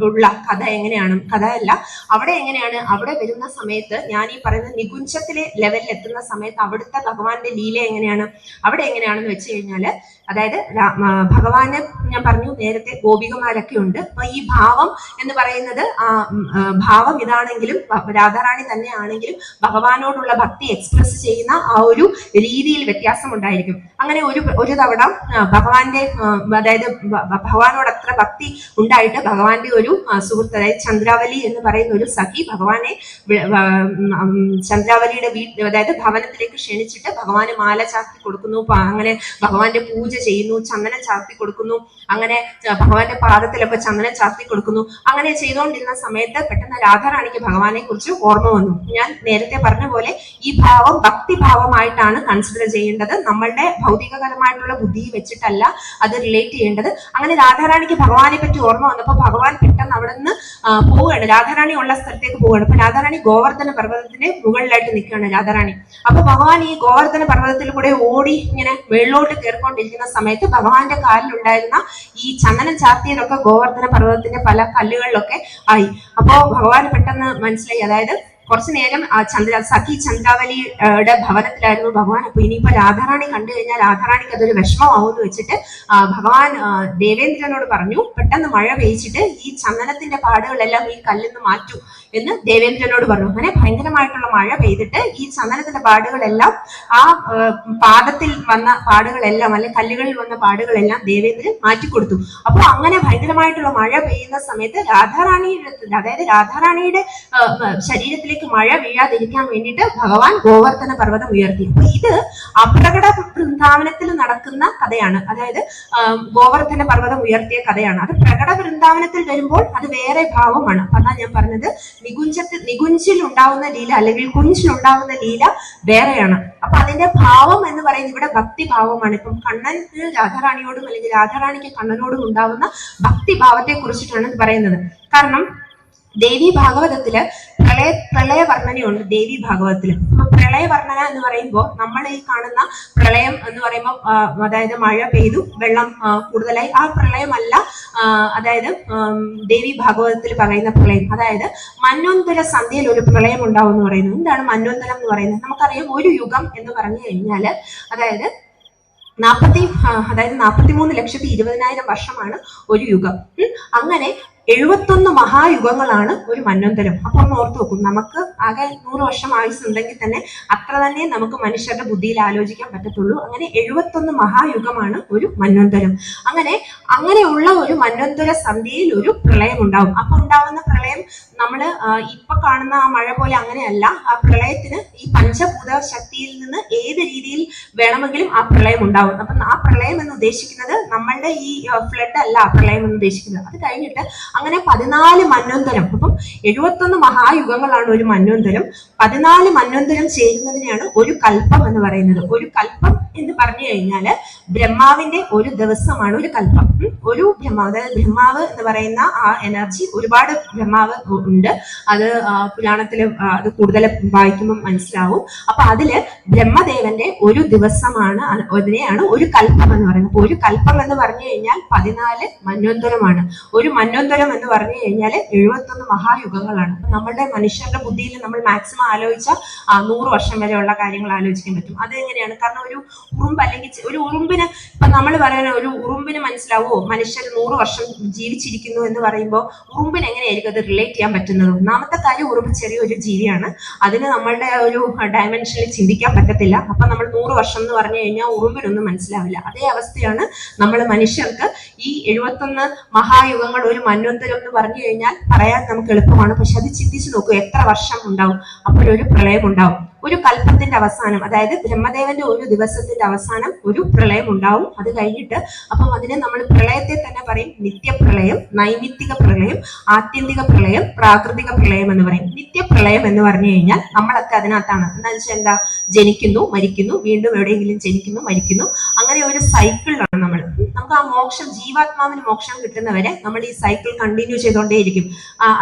ഉള്ള കഥ എങ്ങനെയാണ്? കഥയല്ല, അവിടെ എങ്ങനെയാണ്? അവിടെ വരുന്ന സമയത്ത്, ഞാൻ ഈ പറയുന്ന നികുഞ്ചത്തിലെ ലെവലിൽ എത്തുന്ന സമയത്ത് അവിടുത്തെ ഭഗവാന്റെ ലീല എങ്ങനെയാണ്? അവിടെ എങ്ങനെയാണെന്ന് വെച്ച് കഴിഞ്ഞാല്, അതായത് ഭഗവാന് ഞാൻ പറഞ്ഞു നേരത്തെ ഗോപികമാരൊക്കെ ഉണ്ട്. അപ്പൊ ഈ ഭാവം എന്ന് പറയുന്നത് ഭാവം ഇതാണെങ്കിലും രാധാറാണി തന്നെ ആണെങ്കിലും ഭഗവാനോടുള്ള ഭക്തി എക്സ്പ്രസ് ചെയ്യുന്ന ആ ഒരു രീതിയിൽ വ്യത്യാസം ഉണ്ടായിരിക്കും. അങ്ങനെ ഒരു തവണ ഭഗവാന്റെ അതായത് ഭഗവാനോട് അത്ര ഭക്തി ഉണ്ടായിട്ട് ഭഗവാന്റെ ഒരു സുഹൃത്ത്, അതായത് ചന്ദ്രാവലി എന്ന് പറയുന്ന ഒരു സഖി ഭഗവാനെ ചന്ദ്രാവലിയുടെ അതായത് ഭവനത്തിലേക്ക് ക്ഷണിച്ചിട്ട് ഭഗവാന് മാല ചാർത്തി കൊടുക്കുന്നു. അങ്ങനെ ഭഗവാന്റെ പൂജ ചെയ്യുന്നു, ചന്ദനം ചാർത്തി കൊടുക്കുന്നു, അങ്ങനെ ഭഗവാന്റെ പാദത്തിലൊക്കെ ചന്ദനം ചാർത്തി കൊടുക്കുന്നു. അങ്ങനെ ചെയ്തുകൊണ്ടിരുന്ന സമയത്ത് പെട്ടെന്ന് രാധാറാണിക്ക് ഭഗവാനെ കുറിച്ച് ഓർമ്മ വന്നു. ഞാൻ നേരത്തെ പറഞ്ഞ പോലെ ഈ ഭാവം ഭക്തിഭാവമായിട്ടാണ് കൺസിഡർ ചെയ്യേണ്ടത്, നമ്മളുടെ ഭൗതികപരമായിട്ടുള്ള ബുദ്ധി വെച്ചിട്ടല്ല അത് റിലേറ്റ് ചെയ്യേണ്ടത്. അങ്ങനെ രാധാറാണിക്ക് ഭഗവാനെ പറ്റി ഓർമ്മ വന്നപ്പോൾ ഭഗവാൻ പെട്ടെന്ന് അവിടെ നിന്ന് പോവുകയാണ്, രാധാറാണി ഉള്ള സ്ഥലത്തേക്ക് പോവുകയാണ്. അപ്പൊ രാധാറാണി ഗോവർദ്ധന പർവ്വതത്തിന്റെ മുകളിലായിട്ട് നിൽക്കുകയാണ് രാധാറാണി. അപ്പൊ ഭഗവാൻ ഈ ഗോവർദ്ധന പർവ്വതത്തിൽ കൂടെ ഓടി ഇങ്ങനെ വെള്ളോട്ട് കയറിക്കൊണ്ടിരിക്കുന്ന സമയത്ത് ഭഗവാന്റെ കാലിലുണ്ടായിരുന്ന ഈ ചന്ദനം ചാർത്തിയതൊക്കെ ഗോവർദ്ധന പർവ്വതത്തിന്റെ പല കല്ലുകളിലൊക്കെ ആയി. അപ്പോ ഭഗവാൻ പെട്ടെന്ന് മനസ്സിലായി, അതായത് കുറച്ചു നേരം സഖി ചന്ദ്രാവലിയുടെ ഭവനത്തിലായിരുന്നു ഭഗവാൻ. അപ്പൊ ഇനിയിപ്പോ രാധാറാണി കണ്ടു കഴിഞ്ഞാൽ രാധാറാണിക്ക് അതൊരു വിഷമമാവുമെന്ന് വെച്ചിട്ട് ഭഗവാൻ ദേവേന്ദ്രനോട് പറഞ്ഞു, പെട്ടെന്ന് മഴ പെയ്ച്ചിട്ട് ഈ ചന്ദനത്തിന്റെ പാടുകളെല്ലാം ഈ കല്ലിൽ നിന്ന് മാറ്റൂ എന്ന് ദേവേന്ദ്രനോട് പറഞ്ഞു. അങ്ങനെ ഭയങ്കരമായിട്ടുള്ള മഴ പെയ്തിട്ട് ഈ ചന്ദനത്തിന്റെ പാടുകളെല്ലാം, ആ പാദത്തിൽ വന്ന പാടുകളെല്ലാം അല്ലെ കല്ലുകളിൽ വന്ന പാടുകളെല്ലാം ദേവേന്ദ്രൻ മാറ്റിക്കൊടുത്തു. അപ്പൊ അങ്ങനെ ഭയങ്കരമായിട്ടുള്ള മഴ പെയ്യുന്ന സമയത്ത് രാധാറാണിയുടെ ശരീരത്തിലേക്ക് മഴ വീഴാതിരിക്കാൻ വേണ്ടിയിട്ട് ഭഗവാൻ ഗോവർദ്ധന പർവ്വതം ഉയർത്തി. അപ്പൊ ഇത് അപ്രകട വൃന്ദാവനത്തിൽ നടക്കുന്ന കഥയാണ്, അതായത് ഗോവർദ്ധന പർവ്വതം ഉയർത്തിയ കഥയാണ്. അത് പ്രകട വൃന്ദാവനത്തിൽ വരുമ്പോൾ അത് വേറെ ഭാവമാണ്. അപ്പൊ അതാ ഞാൻ പറഞ്ഞത്, നികുഞ്ചിൽ ഉണ്ടാവുന്ന ലീല അല്ലെങ്കിൽ കുഞ്ചിൽ ഉണ്ടാവുന്ന ലീല വേറെയാണ്. അപ്പൊ അതിന്റെ ഭാവം എന്ന് പറയുന്നത് ഇവിടെ ഭക്തിഭാവമാണ്. ഇപ്പം കണ്ണൻ രാധാറാണിയോടും അല്ലെങ്കിൽ രാധാറാണിക്ക് കണ്ണനോടും ഉണ്ടാവുന്ന ഭക്തിഭാവത്തെ കുറിച്ചിട്ടാണ് ഇത് പറയുന്നത്. കാരണം ദേവി ഭാഗവതത്തില് പ്രളയ വർണ്ണനയുണ്ട്. ദേവി ഭാഗവതത്തില് പ്രളയ വർണ്ണന എന്ന് പറയുമ്പോൾ നമ്മൾ ഈ കാണുന്ന പ്രളയം എന്ന് പറയുമ്പോൾ അതായത് മഴ പെയ്തു വെള്ളം കൂടുതലായി, ആ പ്രളയമല്ല. അതായത് ദേവി ഭാഗവതത്തിൽ പറയുന്ന പ്രളയം, അതായത് മന്വന്തര സന്ധ്യയിൽ ഒരു പ്രളയം ഉണ്ടാവും എന്ന് പറയുന്നത്. എന്താണ് മന്വന്തരം എന്ന് പറയുന്നത്? നമുക്കറിയാം, ഒരു യുഗം എന്ന് പറഞ്ഞു കഴിഞ്ഞാല് അതായത് 43,20,000 വർഷമാണ് ഒരു യുഗം. അങ്ങനെ 71 മഹായുഗങ്ങളാണ് ഒരു മന്വന്തരം. അപ്പൊ ഒന്ന് ഓർത്തു നോക്കും, നമുക്ക് ആകെ 100 വർഷം ആയുസ്സുണ്ടെങ്കിൽ തന്നെ അത്ര തന്നെ നമുക്ക് മനുഷ്യരുടെ ബുദ്ധിയിൽ ആലോചിക്കാൻ പറ്റത്തുള്ളൂ. അങ്ങനെ 71 മഹായുഗമാണ് ഒരു മന്വന്തരം. അങ്ങനെയുള്ള ഒരു മന്വന്തര സന്ധ്യയിൽ ഒരു പ്രളയം ഉണ്ടാവും. അപ്പൊ ഉണ്ടാവുന്ന പ്രളയം നമ്മള് ഇപ്പൊ കാണുന്ന ആ മഴ പോലെ അങ്ങനെയല്ല. ആ പ്രളയത്തിന് ഈ പഞ്ചഭൂത ശക്തിയിൽ നിന്ന് ഏത് രീതിയിൽ വേണമെങ്കിലും ആ പ്രളയം ഉണ്ടാവും. അപ്പൊ ആ പ്രളയം എന്ന് ഉദ്ദേശിക്കുന്നത് നമ്മളുടെ ഈ ഫ്ലഡ് അല്ല ആ പ്രളയം എന്ന് ഉദ്ദേശിക്കുന്നത്. അത് കഴിഞ്ഞിട്ട് അങ്ങനെ 14 മന്വന്തരം. അപ്പം 71 മഹായുഗങ്ങളാണ് ഒരു മന്വന്തരം. 14 മന്വന്തരം ചേരുന്നതിനെയാണ് ഒരു കൽപ്പം എന്ന് പറയുന്നത്. ഒരു കൽപ്പം എന്ന് പറഞ്ഞു കഴിഞ്ഞാല് ബ്രഹ്മാവിന്റെ ഒരു ദിവസമാണ് ഒരു കൽപ്പം. ഒരു ബ്രഹ്മാവ്, അതായത് ബ്രഹ്മാവ് എന്ന് പറയുന്ന ആ എനർജി, ഒരുപാട് ബ്രഹ്മാവ് ഉണ്ട്. അത് പുരാണത്തില് അത് കൂടുതൽ വായിക്കുമ്പോൾ മനസ്സിലാവും. അപ്പൊ അതില് ബ്രഹ്മദേവന്റെ ഒരു ദിവസമാണ്, അതിനെയാണ് ഒരു കൽപ്പം എന്ന് പറയുന്നത്. അപ്പൊ ഒരു കൽപ്പം എന്ന് പറഞ്ഞു കഴിഞ്ഞാൽ 14 മന്വന്തരമാണ്. ഒരു മന്വന്തരം എന്ന് പറഞ്ഞു കഴിഞ്ഞാൽ 71 മഹായുഗങ്ങളാണ്. അപ്പൊ നമ്മുടെ മനുഷ്യരുടെ ബുദ്ധിയിൽ നമ്മൾ മാക്സിമം ആലോചിച്ച 100 വർഷം വരെയുള്ള കാര്യങ്ങൾ ആലോചിക്കാൻ പറ്റും. അത് എങ്ങനെയാണ്? കാരണം ഉറുമ്പ് അല്ലെങ്കിൽ ഒരു ഉറുമ്പിന് ഇപ്പൊ നമ്മൾ പറയുന്ന ഒരു ഉറുമ്പിന് മനസ്സിലാവോ മനുഷ്യർ 100 വർഷം ജീവിച്ചിരിക്കുന്നു എന്ന് പറയുമ്പോൾ ഉറുമ്പിന് എങ്ങനെയായിരിക്കും അത് റിലേറ്റ് ചെയ്യാൻ പറ്റുന്നത്? ഒന്നാമത്തെ കാര്യം, ഉറുമ്പ് ചെറിയൊരു ജീവിയാണ്, അതിന് നമ്മളുടെ ഒരു ഡയമെൻഷനിൽ ചിന്തിക്കാൻ പറ്റത്തില്ല. അപ്പൊ നമ്മൾ 100 വർഷം എന്ന് പറഞ്ഞു കഴിഞ്ഞാൽ ഉറുമ്പിനൊന്നും മനസ്സിലാവില്ല. അതേ അവസ്ഥയാണ് നമ്മൾ മനുഷ്യർക്ക്. ഈ 71 മഹായുഗങ്ങൾ, ഒരു മന്വന്തരം എന്ന് പറഞ്ഞു കഴിഞ്ഞാൽ പറയാൻ നമുക്ക് എളുപ്പമാണ്, പക്ഷെ അത് ചിന്തിച്ചു നോക്കൂ, എത്ര വർഷം ഉണ്ടാവും? അപ്പോഴൊരു പ്രളയം ഉണ്ടാവും. ഒരു കൽപ്പത്തിന്റെ അവസാനം, അതായത് ബ്രഹ്മദേവന്റെ ഒരു ദിവസത്തിന്റെ അവസാനം ഒരു പ്രളയം ഉണ്ടാവും. അത് കഴിഞ്ഞിട്ട് അപ്പം അതിനെ നമ്മൾ പ്രളയത്തെ തന്നെ പറയും നിത്യപ്രളയം, നൈമിത്തിക പ്രളയം, ആത്യന്തിക പ്രളയം, പ്രാകൃതിക പ്രളയം എന്ന് പറയും. നിത്യപ്രളയം എന്ന് പറഞ്ഞു കഴിഞ്ഞാൽ നമ്മളൊക്കെ അതിനകത്താണ്. എന്താ വെച്ചാൽ എന്താ, ജനിക്കുന്നു, മരിക്കുന്നു, വീണ്ടും എവിടെയെങ്കിലും ജനിക്കുന്നു, മരിക്കുന്നു, അങ്ങനെ ഒരു സൈക്കിളിലാണ് നമ്മൾ. നമുക്ക് ആ മോക്ഷം, ജീവാത്മാവിന് മോക്ഷം കിട്ടുന്നവരെ നമ്മൾ ഈ സൈക്കിൾ കണ്ടിന്യൂ ചെയ്തുകൊണ്ടേയിരിക്കും.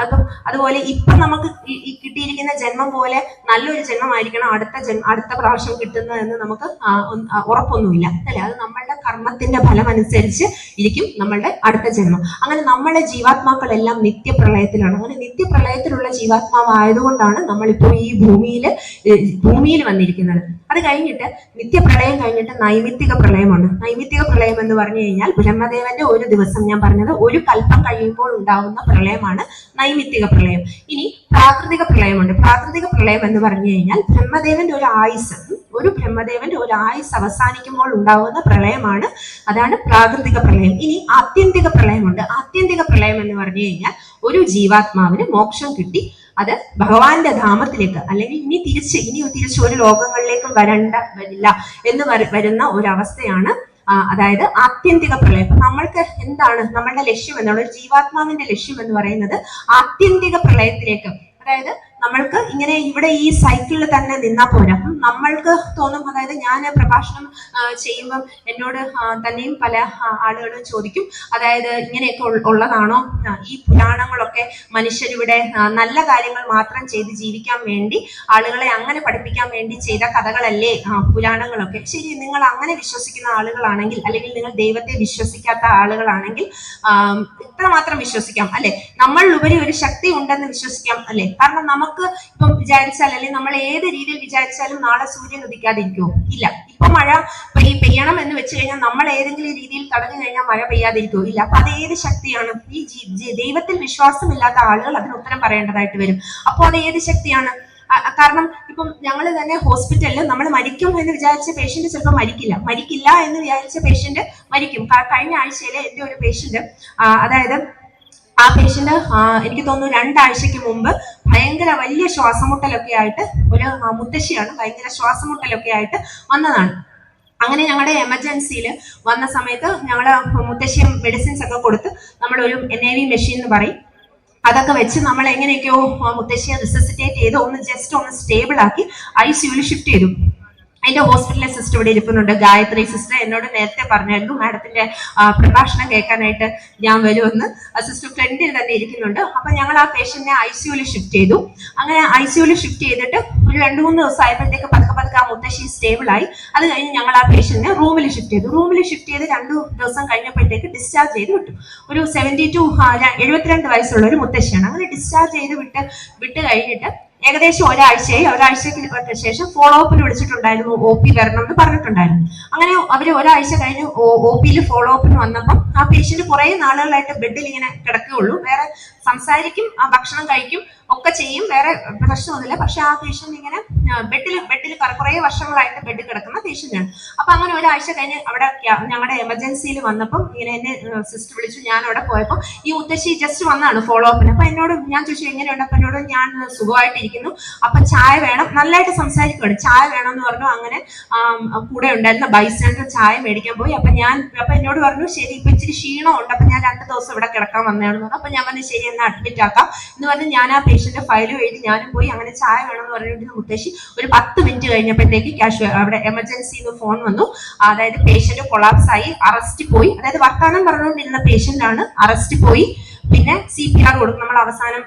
അപ്പം അതുപോലെ ഇപ്പൊ നമുക്ക് കിട്ടിയിരിക്കുന്ന ജന്മം പോലെ നല്ലൊരു ജന്മമായിരിക്കും അടുത്ത പ്രാവശ്യം കിട്ടുന്നതെന്ന് നമുക്ക് ഉറപ്പൊന്നുമില്ല, അല്ലെ? അത് നമ്മളുടെ കർമ്മത്തിന്റെ ഫലം അനുസരിച്ച് ഇരിക്കും നമ്മളുടെ അടുത്ത ജന്മം. അങ്ങനെ നമ്മളെ ജീവാത്മാക്കളെല്ലാം നിത്യപ്രളയത്തിലാണ്. അങ്ങനെ നിത്യപ്രളയത്തിലുള്ള ജീവാത്മാവായതുകൊണ്ടാണ് നമ്മളിപ്പോൾ ഈ ഭൂമിയിൽ വന്നിരിക്കുന്നത്. അത് കഴിഞ്ഞിട്ട് നിത്യപ്രളയം കഴിഞ്ഞിട്ട് നൈമിത്തിക പ്രളയമുണ്ട്. നൈമിത്തിക പ്രളയം എന്ന് പറഞ്ഞു കഴിഞ്ഞാൽ ബ്രഹ്മദേവന്റെ ഒരു ദിവസം, ഞാൻ പറഞ്ഞത് ഒരു കൽപ്പം കഴിയുമ്പോൾ ഉണ്ടാകുന്ന പ്രളയമാണ് നൈമിത്തിക പ്രളയം. ഇനി പ്രാകൃതിക പ്രളയമുണ്ട്. പ്രാകൃതിക പ്രളയം എന്ന് പറഞ്ഞു കഴിഞ്ഞാൽ ബ്രഹ്മദേവന്റെ ഒരു ആയുസ് അവസാനിക്കുമ്പോൾ ഉണ്ടാകുന്ന പ്രളയമാണ്, അതാണ് പ്രാകൃതിക പ്രളയം. ഇനി ആത്യന്തിക പ്രളയമുണ്ട്. ആത്യന്തിക പ്രളയം എന്ന് പറഞ്ഞു കഴിഞ്ഞാൽ ഒരു ജീവാത്മാവിന് മോക്ഷം കിട്ടി, അത് ഭഗവാന്റെ ധാമത്തിലേക്ക്, അല്ലെങ്കിൽ ഇനി തിരിച്ച് ഒരു ലോകങ്ങളിലേക്കും വരില്ല എന്ന് വരുന്ന ഒരു അവസ്ഥയാണ്, അതായത് ആത്യന്തിക പ്രളയം. അപ്പൊ നമ്മൾക്ക് എന്താണ് നമ്മളുടെ ലക്ഷ്യം എന്നുള്ള, ജീവാത്മാവിന്റെ ലക്ഷ്യം എന്ന് പറയുന്നത് ആത്യന്തിക പ്രളയത്തിലേക്ക്, അതായത് നമ്മൾക്ക് ഇങ്ങനെ ഇവിടെ ഈ സൈക്കിളിൽ തന്നെ നിന്നാ പോരാ. നമ്മൾക്ക് തോന്നും, അതായത് ഞാൻ പ്രഭാഷണം ചെയ്യുമ്പം എന്നോട് തന്നെയും പല ആളുകളും ചോദിക്കും, അതായത് ഇങ്ങനെയൊക്കെ ഉള്ളതാണോ ഈ പുരാണങ്ങളൊക്കെ? മനുഷ്യരിവിടെ നല്ല കാര്യങ്ങൾ മാത്രം ചെയ്ത് ജീവിക്കാൻ വേണ്ടി, ആളുകളെ അങ്ങനെ പഠിപ്പിക്കാൻ വേണ്ടി ചെയ്ത കഥകളല്ലേ പുരാണങ്ങളൊക്കെ? ശരി, നിങ്ങൾ അങ്ങനെ വിശ്വസിക്കുന്ന ആളുകളാണെങ്കിൽ, അല്ലെങ്കിൽ നിങ്ങൾ ദൈവത്തെ വിശ്വസിക്കാത്ത ആളുകളാണെങ്കിൽ ഇത്രമാത്രം വിശ്വസിക്കാം, അല്ലെ? നമ്മളിലുപരി ഒരു ശക്തി ഉണ്ടെന്ന് വിശ്വസിക്കാം, അല്ലെ? കാരണം നമുക്ക് ഇപ്പം വിചാരിച്ചാൽ, അല്ലെങ്കിൽ നമ്മൾ ഏത് രീതിയിൽ വിചാരിച്ചാലും നാളെ സൂര്യൻ ഉദിക്കാതിരിക്കുമോ? ഇല്ല. ഇപ്പൊ മഴ പെയ്യണം എന്ന് വെച്ച് കഴിഞ്ഞാൽ നമ്മൾ ഏതെങ്കിലും രീതിയിൽ തടഞ്ഞു കഴിഞ്ഞാൽ മഴ പെയ്യാതിരിക്കുമോ? ഇല്ല. അപ്പൊ അത് ഏത് ശക്തിയാണ്? ഈ ദൈവത്തിൽ വിശ്വാസമില്ലാത്ത ആളുകൾ അതിന് ഉത്തരം പറയേണ്ടതായിട്ട് വരും. അപ്പോൾ അത് ഏത് ശക്തിയാണ്? കാരണം ഇപ്പം ഞങ്ങൾ തന്നെ ഹോസ്പിറ്റലിൽ നമ്മൾ മരിക്കും എന്ന് വിചാരിച്ച പേഷ്യന്റ് ചിലപ്പോൾ മരിക്കില്ല എന്ന് വിചാരിച്ച പേഷ്യന്റ് മരിക്കും. കഴിഞ്ഞ ആഴ്ചയിലെ എന്റെ ഒരു പേഷ്യന്റ്, അതായത് ആ പേഷ്യന്റ് എനിക്ക് തോന്നുന്നു 2 ആഴ്ചക്ക് മുമ്പ് ഭയങ്കര വലിയ ശ്വാസമുട്ടലൊക്കെ ആയിട്ട്, ഒരു മുത്തശ്ശിയാണ്, ഭയങ്കര ശ്വാസമുട്ടലൊക്കെ ആയിട്ട് വന്നതാണ്. അങ്ങനെ ഞങ്ങളുടെ എമർജൻസിയിൽ വന്ന സമയത്ത് ഞങ്ങള് മുത്തശ്ശിയും മെഡിസിൻസ് ഒക്കെ കൊടുത്ത് നമ്മളൊരു NAV മെഷീൻ എന്ന് പറയും, അതൊക്കെ വെച്ച് നമ്മൾ എങ്ങനെയൊക്കെയോ മുത്തശ്ശിയെ റിസസിറ്റേറ്റ് ചെയ്ത് ജസ്റ്റ് ഒന്ന് സ്റ്റേബിൾ ആക്കി ICU ഷിഫ്റ്റ് ചെയ്തു. അതിന്റെ ഹോസ്പിറ്റലിലെ സിസ്റ്റർ ഇവിടെ ഇരിക്കുന്നുണ്ട്, ഗായത്രി സിസ്റ്റർ. എന്നോട് നേരത്തെ പറഞ്ഞായിരുന്നു മാഡത്തിന്റെ പ്രഭാഷണം കേൾക്കാനായിട്ട് ഞാൻ വരുമെന്ന്. സിസ്റ്റർ ഫ്രണ്ടിൽ തന്നെ ഇരിക്കുന്നുണ്ട്. അപ്പൊ ഞങ്ങൾ ആ പേഷ്യന്റിനെ ICU ഷിഫ്റ്റ് ചെയ്തു. അങ്ങനെ ICU ഷിഫ്റ്റ് ചെയ്തിട്ട് ഒരു 2-3 ദിവസം ആയപ്പോഴത്തേക്ക് പതുക്കെ ആ മുത്തശ്ശി സ്റ്റേബിൾ ആയി. അത് കഴിഞ്ഞ് ഞങ്ങൾ ആ പേഷ്യന്റിനെ റൂമിൽ ഷിഫ്റ്റ് ചെയ്തു. 2 ദിവസം കഴിഞ്ഞപ്പോഴത്തേക്ക് ഡിസ്ചാർജ് ചെയ്ത് വിട്ടു. ഒരു 72 വയസ്സുള്ള ഒരു മുത്തശ്ശിയാണ്. അങ്ങനെ ഡിസ്ചാർജ് ചെയ്ത് വിട്ട് കഴിഞ്ഞിട്ട് ഏകദേശം ഒരാഴ്ചയ്ക്ക് ശേഷം ഫോളോ അപ്പിൽ വിളിച്ചിട്ടുണ്ടായിരുന്നു, OP വരണം എന്ന് പറഞ്ഞിട്ടുണ്ടായിരുന്നു. അങ്ങനെ അവര് ഒരാഴ്ച കഴിഞ്ഞ് OPയിൽ ഫോളോ അപ്പിന് വന്നപ്പോൾ ആ പേഷ്യന്റ് കുറെ നാളുകളായിട്ട് ബെഡിൽ ഇങ്ങനെ കിടക്കുകയുള്ളൂ. വേറെ സംസാരിക്കും, ഭക്ഷണം കഴിക്കും, ഒക്കെ ചെയ്യും, വേറെ പ്രശ്നമൊന്നുമില്ല. പക്ഷെ ആ പേഷ്യന്റ് ഇങ്ങനെ ബെഡിൽ കുറെ വർഷങ്ങളായിട്ട് ബെഡിൽ കിടക്കുന്ന പേഷ്യന്റാണ്. അപ്പൊ അങ്ങനെ ഒരാഴ്ച കഴിഞ്ഞ് അവിടെ ഞങ്ങളുടെ എമർജൻസിയിൽ വന്നപ്പം ഇങ്ങനെ എന്നെ സിസ്റ്റർ വിളിച്ചു. ഞാൻ അവിടെ പോയപ്പോൾ ഈ മുത്തശ്ശി ജസ്റ്റ് വന്നാണ് ഫോളോ അപ്പിന്. അപ്പൊ എന്നോട് ഞാൻ ചോദിച്ചു എങ്ങനെയുണ്ട്? അപ്പൊ എന്നോട് ഞാൻ സുഖമായിട്ടിരിക്കുന്നു, അപ്പൊ ചായ വേണം, നല്ലതായിട്ട് സംസാരിക്കുകയാണ്, ചായ വേണം എന്ന് പറഞ്ഞു. അങ്ങനെ കൂടെ ഉണ്ടായിരുന്ന ബൈസ്റ്റാൻഡർ ചായ മേടിക്കാൻ പോയി. അപ്പൊ എന്നോട് പറഞ്ഞു ശരി, ഇപ്പൊ ഇച്ചിരി ക്ഷീണമുണ്ട്, അപ്പൊ ഞാൻ 2 ദിവസം ഇവിടെ കിടക്കാൻ വന്നതാണെന്ന് പറഞ്ഞു. അപ്പൊ ഞാൻ പറഞ്ഞു ശരി, എന്നാ അഡ്മിറ്റ് ആക്കാം എന്ന് പറഞ്ഞ് ഞാൻ ആ പേഷ്യന്റ് ഫയലും എഴുതി ഞാനും പോയി. അങ്ങനെ ചായ വേണമെന്ന് പറഞ്ഞിട്ട് മുത്തശ്ശി ഒരു 10 മിനിറ്റ് കഴിഞ്ഞപ്പോഴത്തേക്ക് അവിടെ എമർജൻസിന്ന് ഫോൺ വന്നു. അതായത് പേഷ്യന്റ് കൊളാപ്സ് ആയി, അറസ്റ്റ് പോയി. അതായത് വർത്താനം പറഞ്ഞുകൊണ്ടിരുന്ന പേഷ്യന്റ് ആണ്, അറസ്റ്റ് പോയി, പിന്നെ CPR കൊടുക്കും. നമ്മൾ അവസാനം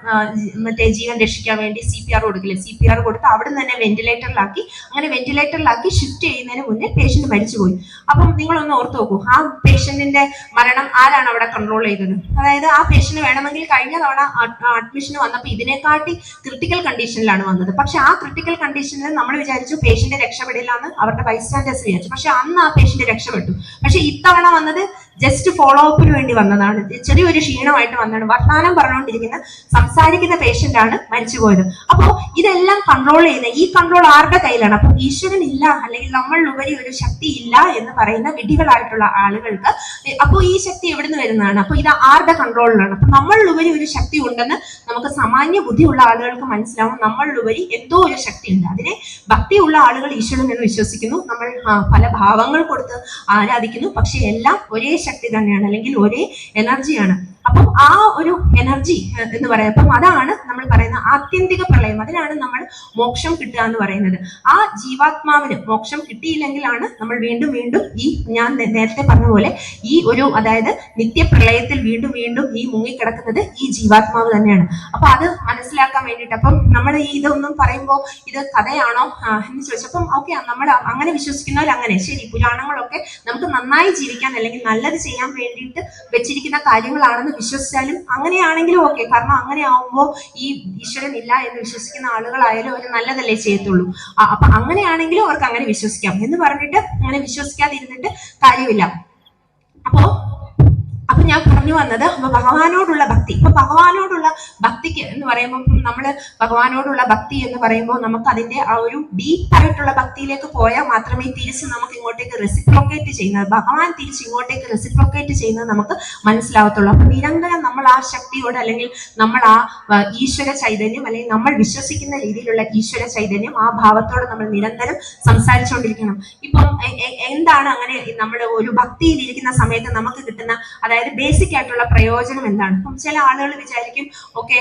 മറ്റേ ജീവൻ രക്ഷിക്കാൻ വേണ്ടി CPR കൊടുക്കില്ലേ, CPR കൊടുത്ത് അവിടെ നിന്ന് തന്നെ വെന്റിലേറ്ററിലാക്കി. അങ്ങനെ വെന്റിലേറ്ററിലാക്കി ഷിഫ്റ്റ് ചെയ്യുന്നതിന് മുന്നേ പേഷ്യന്റ് മരിച്ചുപോയി. അപ്പം നിങ്ങളൊന്ന് ഓർത്ത് നോക്കൂ, ആ പേഷ്യന്റിന്റെ മരണം ആരാണ് അവിടെ കൺട്രോൾ ചെയ്തത്? അതായത് ആ പേഷ്യന്റ് വേണമെങ്കിൽ കഴിഞ്ഞ തവണ അഡ്മിഷന് വന്നപ്പോൾ ഇതിനെക്കാട്ടി ക്രിട്ടിക്കൽ കണ്ടീഷനിലാണ് വന്നത്. പക്ഷെ ആ ക്രിട്ടിക്കൽ കണ്ടീഷനിൽ നമ്മൾ വിചാരിച്ചു പേഷ്യന്റ് രക്ഷപ്പെടില്ല എന്ന് അവരുടെ ബൈസ്റ്റാൻഡേഴ്സ് വിചാരിച്ചു. പക്ഷെ അന്ന് ആ പേഷ്യന്റ് രക്ഷപ്പെട്ടു. പക്ഷെ ഇത്തവണ വന്നത് ജസ്റ്റ് ഫോളോ അപ്പിന് വേണ്ടി വന്നതാണ്. ചെറിയൊരു ക്ഷീണമായിട്ട് വന്നതാണ്. വർത്തമാനം പറഞ്ഞുകൊണ്ടിരിക്കുന്ന സംസാരിക്കുന്ന പേഷ്യന്റ് ആണ് മരിച്ചുപോയത്. അപ്പോൾ ഇതെല്ലാം കൺട്രോൾ ചെയ്യുന്ന ഈ കൺട്രോൾ ആരുടെ കയ്യിലാണ്? അപ്പൊ ഈശ്വരൻ ഇല്ല, അല്ലെങ്കിൽ നമ്മളിലുപരി ഒരു ശക്തി ഇല്ല എന്ന് പറയുന്ന വിഡ്ഢികളായിട്ടുള്ള ആളുകൾക്ക് അപ്പോൾ ഈ ശക്തി എവിടുന്ന് വരുന്നതാണ്? അപ്പൊ ഇത് ആരുടെ കൺട്രോളിലാണ്? അപ്പൊ നമ്മളിലുപരി ഒരു ശക്തി ഉണ്ടെന്ന് നമുക്ക് സാമാന്യ ബുദ്ധിയുള്ള ആളുകൾക്ക് മനസ്സിലാവും. നമ്മളിലുപരി എന്തോ ഒരു ശക്തി ഉണ്ട്. അതിനെ ഭക്തിയുള്ള ആളുകൾ ഈശ്വരൻ എന്ന് വിശ്വസിക്കുന്നു. നമ്മൾ പല ഭാവങ്ങൾ കൊടുത്ത് ആരാധിക്കുന്നു. പക്ഷെ എല്ലാം ഒരേ ശക്തി തന്നെയാണ്, അല്ലെങ്കിൽ ഒരേ എനർജിയാണ്. അപ്പം ആ ഒരു എനർജി എന്ന് പറയാം. അപ്പം അതാണ് നമ്മൾ പറയുന്ന ആത്യന്തിക പ്രളയം. അതിനാണ് നമ്മൾ മോക്ഷം കിട്ടുക എന്ന് പറയുന്നത്. ആ ജീവാത്മാവിന് മോക്ഷം കിട്ടിയില്ലെങ്കിലാണ് നമ്മൾ വീണ്ടും വീണ്ടും ഈ ഞാൻ നേരത്തെ പറഞ്ഞ പോലെ ഈ ഒരു അതായത് നിത്യപ്രളയത്തിൽ വീണ്ടും വീണ്ടും ഈ മുങ്ങിക്കിടക്കുന്നത് ഈ ജീവാത്മാവ് തന്നെയാണ്. അപ്പൊ അത് മനസ്സിലാക്കാൻ വേണ്ടിയിട്ട് അപ്പം നമ്മൾ ഈ ഇതൊന്നും പറയുമ്പോൾ ഇത് കഥയാണോ എന്ന് ചോദിച്ചപ്പം ഓക്കെ, നമ്മൾ അങ്ങനെ വിശ്വസിക്കുന്നവർ അങ്ങനെ ശരി, പുരാണങ്ങളൊക്കെ നമുക്ക് നന്നായി ജീവിക്കാൻ അല്ലെങ്കിൽ നല്ലത് ചെയ്യാൻ വേണ്ടിയിട്ട് വെച്ചിരിക്കുന്ന കാര്യങ്ങളാണെന്ന് വിശ്വസിച്ചാലും അങ്ങനെയാണെങ്കിലും ഓക്കെ. കാരണം അങ്ങനെ ആവുമ്പോൾ ഈ ഈശ്വരൻ ഇല്ല എന്ന് വിശ്വസിക്കുന്ന ആളുകളായാലും അവർ നല്ലതല്ലേ ചെയ്യത്തുള്ളൂ. അപ്പൊ അങ്ങനെയാണെങ്കിലും അവർക്ക് അങ്ങനെ വിശ്വസിക്കാം എന്ന് പറഞ്ഞിട്ട് അങ്ങനെ വിശ്വസിക്കാതിരുന്നിട്ട് കാര്യമില്ല. അപ്പൊ ഞാൻ പറഞ്ഞു വന്നത് ഭഗവാനോടുള്ള ഭക്തി. ഇപ്പൊ ഭഗവാനോടുള്ള ഭക്തിക്ക് എന്ന് പറയുമ്പോൾ നമ്മള് ഭഗവാനോടുള്ള ഭക്തി എന്ന് പറയുമ്പോൾ നമുക്ക് അതിന്റെ ആ ഒരു ഡീപ്പായിട്ടുള്ള ഭക്തിയിലേക്ക് പോയാൽ മാത്രമേ തിരിച്ച് നമുക്ക് ഇങ്ങോട്ടേക്ക് റെസിപ്രോക്കേറ്റ് ചെയ്യുന്നത്, ഭഗവാൻ തിരിച്ച് ഇങ്ങോട്ടേക്ക് റെസിപ്രോക്കേറ്റ് ചെയ്യുന്നത് നമുക്ക് മനസ്സിലാവത്തുള്ളൂ. അപ്പൊ നിരന്തരം നമ്മൾ ആ ശക്തിയോട് അല്ലെങ്കിൽ നമ്മൾ ആ ഈശ്വര ചൈതന്യം അല്ലെങ്കിൽ നമ്മൾ വിശ്വസിക്കുന്ന രീതിയിലുള്ള ഈശ്വര ചൈതന്യം ആ ഭാവത്തോട് നമ്മൾ നിരന്തരം സംസാരിച്ചുകൊണ്ടിരിക്കണം. ഇപ്പം എന്താണ് അങ്ങനെ നമ്മൾ ഒരു ഭക്തിയിൽ ഇരിക്കുന്ന സമയത്ത് നമുക്ക് കിട്ടുന്ന അതായത് ബേസിക് ആയിട്ടുള്ള പ്രയോജനം എന്താണ്? ഇപ്പം ചില ആളുകൾ വിചാരിക്കും ഓക്കെ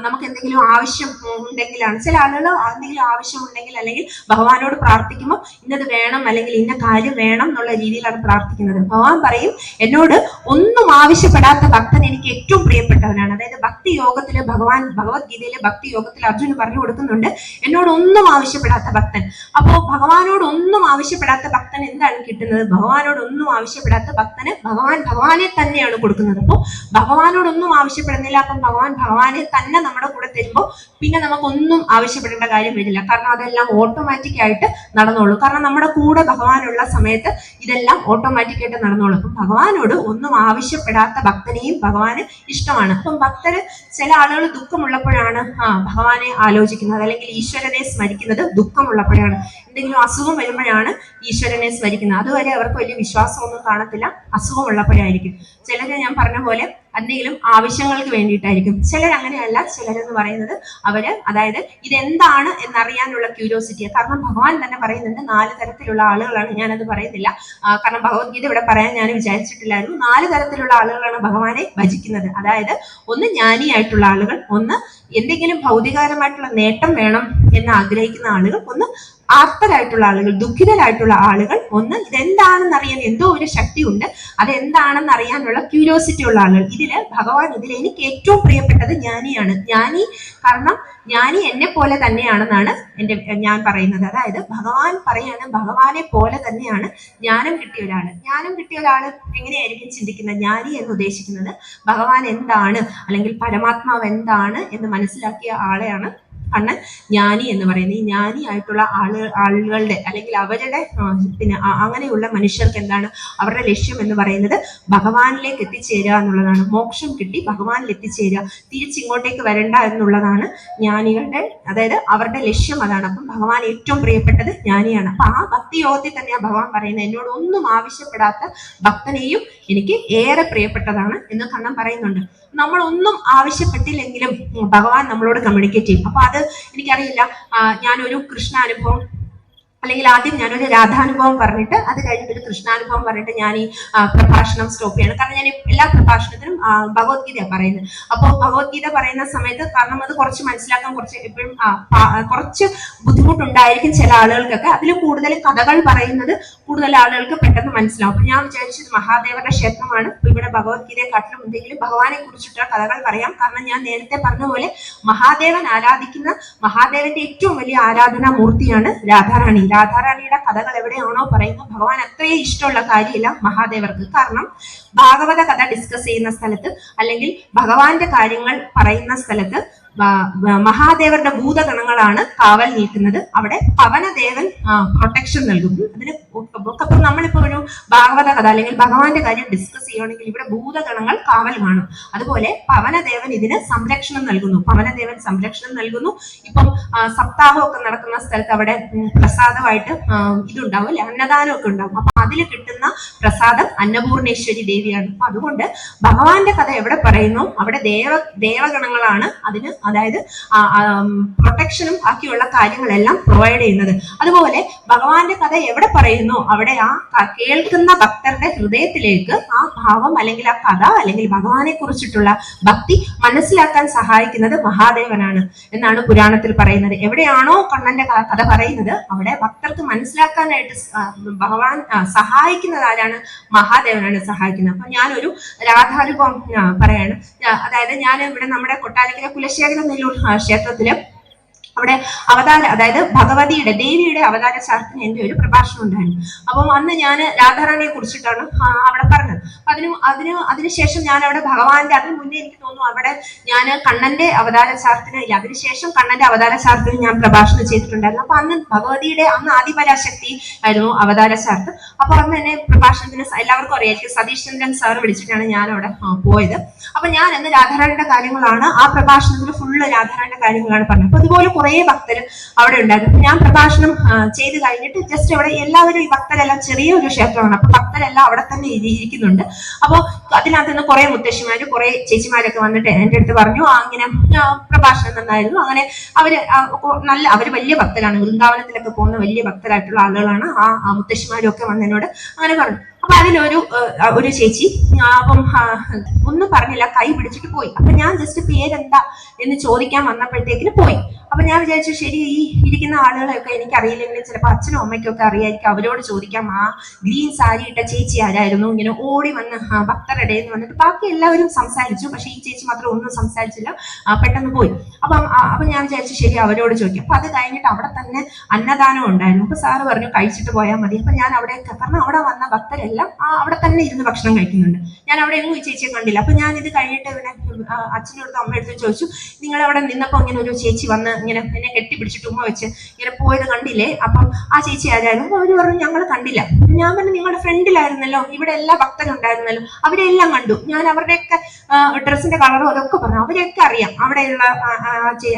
നമുക്ക് എന്തെങ്കിലും ആവശ്യം ഉണ്ടെങ്കിലാണ്, ചില ആളുകൾ എന്തെങ്കിലും ആവശ്യമുണ്ടെങ്കിൽ അല്ലെങ്കിൽ ഭഗവാനോട് പ്രാർത്ഥിക്കുമ്പോൾ ഇന്നത് വേണം അല്ലെങ്കിൽ ഇന്ന കാര്യം വേണം എന്നുള്ള രീതിയിലാണ് പ്രാർത്ഥിക്കുന്നത്. ഭഗവാൻ പറയും എന്നോട് ഒന്നും ആവശ്യപ്പെടാത്ത ഭക്തൻ എനിക്ക് ഏറ്റവും പ്രിയപ്പെട്ടവനാണ്. അതായത് ഭക്തി യോഗത്തില് ഭഗവത്ഗീതയിലെ ഭക്തി യോഗത്തിൽ അർജുന് പറഞ്ഞു കൊടുക്കുന്നുണ്ട് എന്നോട് ഒന്നും ആവശ്യപ്പെടാത്ത ഭക്തൻ. അപ്പോ ഭഗവാനോട് ഒന്നും ആവശ്യപ്പെടാത്ത ഭക്തൻ എന്താണ് കിട്ടുന്നത്? ഭഗവാനോട് ഒന്നും ആവശ്യപ്പെടാത്ത ഭക്തന് ഭഗവാനെ തന്നെയാണ് കൊടുക്കുന്നത്. അപ്പോൾ ഭഗവാനോടൊന്നും ആവശ്യപ്പെടുന്നില്ല. അപ്പം ഭഗവാനെ തന്നെ നമ്മുടെ കൂടെ തരുമ്പോൾ പിന്നെ നമുക്കൊന്നും ആവശ്യപ്പെടേണ്ട കാര്യം വരില്ല. കാരണം അതെല്ലാം ഓട്ടോമാറ്റിക് ആയിട്ട് നടന്നോളൂ. കാരണം നമ്മുടെ കൂടെ ഭഗവാനുള്ള സമയത്ത് ഇതെല്ലാം ഓട്ടോമാറ്റിക് ആയിട്ട് നടന്നോളൂ. അപ്പം ഭഗവാനോട് ഒന്നും ആവശ്യപ്പെടാത്ത ഭക്തനെയും ഭഗവാന് ഇഷ്ടമാണ്. അപ്പം ഭക്തര് ചില ആളുകൾ ദുഃഖമുള്ളപ്പോഴാണ് ഭഗവാനെ ആലോചിക്കുന്നത് അല്ലെങ്കിൽ ഈശ്വരനെ സ്മരിക്കുന്നത്. ദുഃഖമുള്ളപ്പോഴാണ്, എന്തെങ്കിലും അസുഖം വരുമ്പോഴാണ് ഈശ്വരനെ സ്മരിക്കുന്നത്. അതുവരെ അവർക്ക് വലിയ വിശ്വാസമൊന്നും കാണത്തില്ല. അസുഖമുള്ളപ്പോഴായിരിക്കും. ചിലര് ഞാൻ പറഞ്ഞ പോലെ എന്തെങ്കിലും ആവശ്യങ്ങൾക്ക് വേണ്ടിയിട്ടായിരിക്കും. ചിലർ അങ്ങനെയല്ല. ചിലരെന്ന് പറയുന്നത് അവര് അതായത് ഇതെന്താണ് എന്നറിയാനുള്ള ക്യൂരിയോസിറ്റി. കാരണം ഭഗവാൻ തന്നെ പറയുന്നുണ്ട് 4 തരത്തിലുള്ള ആളുകളാണ്. ഞാനത് പറയുന്നില്ല, കാരണം ഭഗവത്ഗീത ഇവിടെ പറയാൻ ഞാൻ വിചാരിച്ചിട്ടില്ലായിരുന്നു. 4 തരത്തിലുള്ള ആളുകളാണ് ഭഗവാനെ ഭജിക്കുന്നത്. അതായത് ഒന്ന് ജ്ഞാനിയായിട്ടുള്ള ആളുകൾ, ഒന്ന് എന്തെങ്കിലും ഭൗതികപരമായിട്ടുള്ള നേട്ടം വേണം എന്ന് ആഗ്രഹിക്കുന്ന ആളുകൾ, ഒന്ന് ആർത്തരായിട്ടുള്ള ആളുകൾ, ദുഃഖിതരായിട്ടുള്ള ആളുകൾ, ഒന്ന് ഇതെന്താണെന്ന് അറിയാൻ എന്തോ ഒരു ശക്തി ഉണ്ട് അതെന്താണെന്ന് അറിയാനുള്ള ക്യൂരിയോസിറ്റി ഉള്ള ആളുകൾ. ഇതിൽ എനിക്ക് ഏറ്റവും പ്രിയപ്പെട്ടത് ജ്ഞാനിയാണ്. ജ്ഞാനി കാരണം ജ്ഞാനി എന്നെ പോലെ തന്നെയാണെന്നാണ് ഞാൻ പറയുന്നത്. അതായത് ഭഗവാൻ പറയാണ് ഭഗവാനെ പോലെ തന്നെയാണ് ജ്ഞാനം കിട്ടിയ ഒരാള്. ജ്ഞാനം കിട്ടിയ ഒരാള് എങ്ങനെയായിരിക്കും ചിന്തിക്കുന്നത്? ജ്ഞാനി എന്ന് ഉദ്ദേശിക്കുന്നത് ഭഗവാൻ എന്താണ് അല്ലെങ്കിൽ പരമാത്മാവ് എന്താണ് എന്ന് മനസ്സിലാക്കിയ ആളെയാണ് ആണ് ജ്ഞാനി എന്ന് പറയുന്നത്. ഈ ജ്ഞാനി ആയിട്ടുള്ള ആളുകളുടെ അല്ലെങ്കിൽ അവരുടെ പിന്നെ അങ്ങനെയുള്ള മനുഷ്യർക്ക് എന്താണ് അവരുടെ ലക്ഷ്യം എന്ന് പറയുന്നത്? ഭഗവാനിലേക്ക് എത്തിച്ചേരുക എന്നുള്ളതാണ്. മോക്ഷം കിട്ടി ഭഗവാനിൽ എത്തിച്ചേരുക, തിരിച്ചിങ്ങോട്ടേക്ക് വരണ്ട എന്നുള്ളതാണ് ജ്ഞാനികളുടെ, അതായത് അവരുടെ ലക്ഷ്യം അതാണ്. അപ്പം ഭഗവാൻ ഏറ്റവും പ്രിയപ്പെട്ടത് ജ്ഞാനിയാണ്. അപ്പൊ ആ ഭക്തി യോഗത്തിൽ തന്നെയാണ് ഭഗവാൻ പറയുന്നത് എന്നോട് ഒന്നും ആവശ്യപ്പെടാത്ത ഭക്തനെയും എനിക്ക് ഏറെ പ്രിയപ്പെട്ടതാണ് എന്ന് കണ്ണൻ പറയുന്നുണ്ട്. നമ്മൾ ഒന്നും ആവശ്യപ്പെട്ടില്ലെങ്കിലും ഭഗവാൻ നമ്മളോട് കമ്മ്യൂണിക്കേറ്റ് ചെയ്യും. അപ്പൊ അത് എനിക്കറിയില്ല, ഞാനൊരു കൃഷ്ണ അനുഭവം അല്ലെങ്കിൽ ആദ്യം ഞാനൊരു രാധാനുഭവം പറഞ്ഞിട്ട് അത് കഴിഞ്ഞിട്ട് ഒരു കൃഷ്ണാനുഭവം പറഞ്ഞിട്ട് ഞാൻ ഈ പ്രഭാഷണം സ്റ്റോപ്പ് ചെയ്യണം. കാരണം ഞാൻ എല്ലാ പ്രഭാഷണത്തിനും ഭഗവത്ഗീത പറയുന്നത്. അപ്പോൾ ഭഗവത്ഗീത പറയുന്ന സമയത്ത് കാരണം അത് കുറച്ച് മനസ്സിലാക്കാൻ കുറച്ച് എപ്പോഴും കുറച്ച് ബുദ്ധിമുട്ടുണ്ടായിരിക്കും ചില ആളുകൾക്കൊക്കെ. അതിൽ കൂടുതൽ കഥകൾ പറയുന്നത് കൂടുതൽ ആളുകൾക്ക് പെട്ടെന്ന് മനസ്സിലാവും. അപ്പൊ ഞാൻ വിചാരിച്ചത് മഹാദേവരുടെ ക്ഷേത്രമാണ്, ഇവിടെ ഭഗവത്ഗീതയെക്കാട്ടിലും എന്തെങ്കിലും ഭഗവാനെ കുറിച്ചിട്ടുള്ള കഥകൾ പറയാം. കാരണം ഞാൻ നേരത്തെ പറഞ്ഞ പോലെ മഹാദേവൻ ആരാധിക്കുന്ന മഹാദേവന്റെ ഏറ്റവും വലിയ ആരാധനാ മൂർത്തിയാണ് രാധാറാണി. രാധാറാണിയുടെ കഥകൾ എവിടെയാണോ പറയുന്നത് ഭഗവാൻ അത്രയും ഇഷ്ടമുള്ള കാര്യമില്ല മഹാദേവർക്ക്. കാരണം ഭാഗവത കഥ ഡിസ്കസ് ചെയ്യുന്ന സ്ഥലത്ത് അല്ലെങ്കിൽ ഭഗവാന്റെ കാര്യങ്ങൾ പറയുന്ന സ്ഥലത്ത് മഹാദേവരുടെ ഭൂതഗണങ്ങളാണ് കാവൽ നിൽക്കുന്നത്. അവിടെ പവനദേവൻ പ്രൊട്ടക്ഷൻ നൽകും. അതിന് നമ്മളിപ്പോ ഒരു ഭാഗവത കഥ അല്ലെങ്കിൽ ഭഗവാന്റെ കാര്യം ഡിസ്കസ് ചെയ്യുകയാണെങ്കിൽ ഇവിടെ ഭൂതഗണങ്ങൾ കാവൽ കാണും. അതുപോലെ പവനദേവൻ ഇതിന് സംരക്ഷണം നൽകുന്നു. പവനദേവൻ സംരക്ഷണം നൽകുന്നു. ഇപ്പം സപ്താഹമൊക്കെ നടക്കുന്ന സ്ഥലത്ത് അവിടെ പ്രസാദമായിട്ട് ഇതുണ്ടാവും അല്ലെ, അന്നദാനമൊക്കെ ഉണ്ടാവും. അപ്പൊ അതിൽ കിട്ടുന്ന പ്രസാദം അന്നപൂർണേശ്വരി ദേവിയാണ്. അപ്പൊ അതുകൊണ്ട് ഭഗവാന്റെ കഥ എവിടെ പറയുന്നു അവിടെ ദേവഗണങ്ങളാണ് അതിന്, അതായത് പ്രൊട്ടക്ഷനും ബാക്കിയുള്ള കാര്യങ്ങളെല്ലാം പ്രൊവൈഡ് ചെയ്യുന്നത്. അതുപോലെ ഭഗവാന്റെ കഥ എവിടെ പറയുന്നു അവിടെ ആ കേൾക്കുന്ന ഭക്തരുടെ ഹൃദയത്തിലേക്ക് ആ ഭാവം അല്ലെങ്കിൽ ആ കഥ അല്ലെങ്കിൽ ഭഗവാനെ കുറിച്ചിട്ടുള്ള ഭക്തി മനസ്സിലാക്കാൻ സഹായിക്കുന്നത് മഹാദേവനാണ് എന്നാണ് പുരാണത്തിൽ പറയുന്നത്. എവിടെയാണോ കണ്ണന്റെ കഥ പറയുന്നത് അവിടെ ഭക്തർക്ക് മനസ്സിലാക്കാനായിട്ട് ഭഗവാൻ സഹായിക്കുന്നത് ആരാണ്? മഹാദേവനാണ് സഹായിക്കുന്നത്. അപ്പൊ ഞാനൊരു രാധാനുഭവം പറയാണ്. അതായത് ഞാൻ ഇവിടെ നമ്മുടെ കൊട്ടാരക്കര കുലശേഖര നെല്ലൂർ ക്ഷേത്രത്തില് അവിടെ അതായത് ഭഗവതിയുടെ ദേവിയുടെ അവതാര ചാർത്തിന് എന്റെ ഒരു പ്രഭാഷണം ഉണ്ടായിരുന്നു. അപ്പം അന്ന് ഞാൻ രാധാറാണിയെ കുറിച്ചിട്ടാണ് അവിടെ പറഞ്ഞത്. അതിനുശേഷം ഞാൻ അവിടെ ഭഗവാന്റെ അതിന് മുന്നേ എനിക്ക് തോന്നുന്നു അവിടെ ഞാൻ കണ്ണന്റെ അവതാര ചാർത്തിന് ഇല്ല, അതിനുശേഷം കണ്ണന്റെ അവതാര ചാർത്തിന് ഞാൻ പ്രഭാഷണം ചെയ്തിട്ടുണ്ടായിരുന്നു. അപ്പൊ അന്ന് ഭഗവതിയുടെ ആദിപരാശക്തി ആയിരുന്നു അവതാര ചാർത്ത്. അപ്പൊ അന്ന് എന്നെ പ്രഭാഷണത്തിന് എല്ലാവർക്കും അറിയാം സതീഷ് ചന്ദ്രൻ സാർ വിളിച്ചിട്ടാണ് ഞാൻ അവിടെ പോയത്. അപ്പൊ ഞാൻ അന്ന് രാധാറാണിയുടെ കാര്യങ്ങളാണ് ആ പ്രഭാഷണത്തിൽ ഫുള്ള് രാധാറാണിയുടെ കാര്യങ്ങളാണ് പറഞ്ഞത്. അപ്പൊ അതുപോലെ കുറെ ഭക്തര് അവിടെ ഉണ്ടായിരുന്നു. ഞാൻ പ്രഭാഷണം ചെയ്ത് കഴിഞ്ഞിട്ട് ജസ്റ്റ് അവിടെ എല്ലാവരും ഈ ഭക്തരെല്ലാം ചെറിയൊരു ക്ഷേത്രമാണ്, അപ്പൊ ഭക്തരെല്ലാം അവിടെ തന്നെ ഇരിക്കുന്നുണ്ട്. അപ്പൊ അതിനകത്ത് നിന്ന് കുറെ മുത്തശ്ശിമാര് കുറെ ചേച്ചിമാരൊക്കെ വന്നിട്ട് എന്റെ അടുത്ത് പറഞ്ഞു അങ്ങനെ പ്രഭാഷണം നന്നായിരുന്നു. അങ്ങനെ അവര് വലിയ ഭക്തരാണ്, വൃന്ദാവനത്തിലൊക്കെ പോകുന്ന വലിയ ഭക്തരായിട്ടുള്ള ആളുകളാണ്. ആ മുത്തശ്ശിമാരും ഒക്കെ വന്ന് എന്നോട് അങ്ങനെ പറഞ്ഞു. അപ്പൊ അതിലൊരു ചേച്ചി അപ്പം ഒന്നും പറഞ്ഞില്ല, കൈ പിടിച്ചിട്ട് പോയി. അപ്പൊ ഞാൻ ജസ്റ്റ് പേരെന്താ എന്ന് ചോദിക്കാൻ വന്നപ്പോഴത്തേക്കിന് പോയി. അപ്പൊ ഞാൻ വിചാരിച്ചു ശരി ഈ ഇരിക്കുന്ന ആളുകളെയൊക്കെ എനിക്ക് അറിയില്ലെങ്കിലും ചിലപ്പോൾ അച്ഛനും അമ്മയ്ക്കും ഒക്കെ അറിയായിരിക്കും, അവരോട് ചോദിക്കാം ആ ഗ്രീൻ സാരി ഇട്ട ചേച്ചി ആരായിരുന്നു. ഇങ്ങനെ ഓടി വന്ന് ഭക്തരുടെ ഇടയിൽ നിന്ന് വന്നിട്ട് ബാക്കി എല്ലാവരും സംസാരിച്ചു, പക്ഷെ ഈ ചേച്ചി മാത്രം ഒന്നും സംസാരിച്ചില്ല, പെട്ടെന്ന് പോയി. അപ്പൊ ഞാൻ വിചാരിച്ചു ശരി അവരോട് ചോദിക്കാം. അപ്പൊ അത് കഴിഞ്ഞിട്ട് അവിടെ തന്നെ അന്നദാനം ഉണ്ടായിരുന്നു. അപ്പൊ സാറ് പറഞ്ഞു കഴിച്ചിട്ട് പോയാൽ മതി. അപ്പൊ ഞാൻ അവിടെ കാരണം അവിടെ വന്ന ഭക്തരെല്ലാം അവിടെ തന്നെ ഇരുന്ന് ഭക്ഷണം കഴിക്കുന്നുണ്ട്. ഞാൻ അവിടെ എങ്ങും ഈ ചേച്ചിയെ കണ്ടില്ല. അപ്പൊ ഞാൻ ഇത് കഴിഞ്ഞിട്ട് പിന്നെ അച്ഛനടുത്തും അമ്മയടുത്തും ചോദിച്ചു നിങ്ങൾ അവിടെ നിന്നപ്പോ ഇങ്ങനെ ഒരു ചേച്ചി വന്ന് ഇങ്ങനെ എന്നെ കെട്ടിപ്പിടിച്ചിട്ട് ഉമ്മ വെച്ച് ഇങ്ങനെ പോയത് കണ്ടില്ലേ? അപ്പം ആ ചേച്ചി ആരായിരുന്നു? അവര് പറഞ്ഞു ഞങ്ങൾ കണ്ടില്ല. ഞാൻ പറഞ്ഞു നിങ്ങളുടെ ഫ്രണ്ടിലായിരുന്നല്ലോ, ഇവിടെ എല്ലാ ഭക്തരും ഉണ്ടായിരുന്നല്ലോ, അവരെ എല്ലാം കണ്ടു. ഞാൻ അവരുടെയൊക്കെ ഡ്രസ്സിന്റെ കളറും അതൊക്കെ പറഞ്ഞു, അവരെയൊക്കെ അറിയാം. അവിടെയുള്ള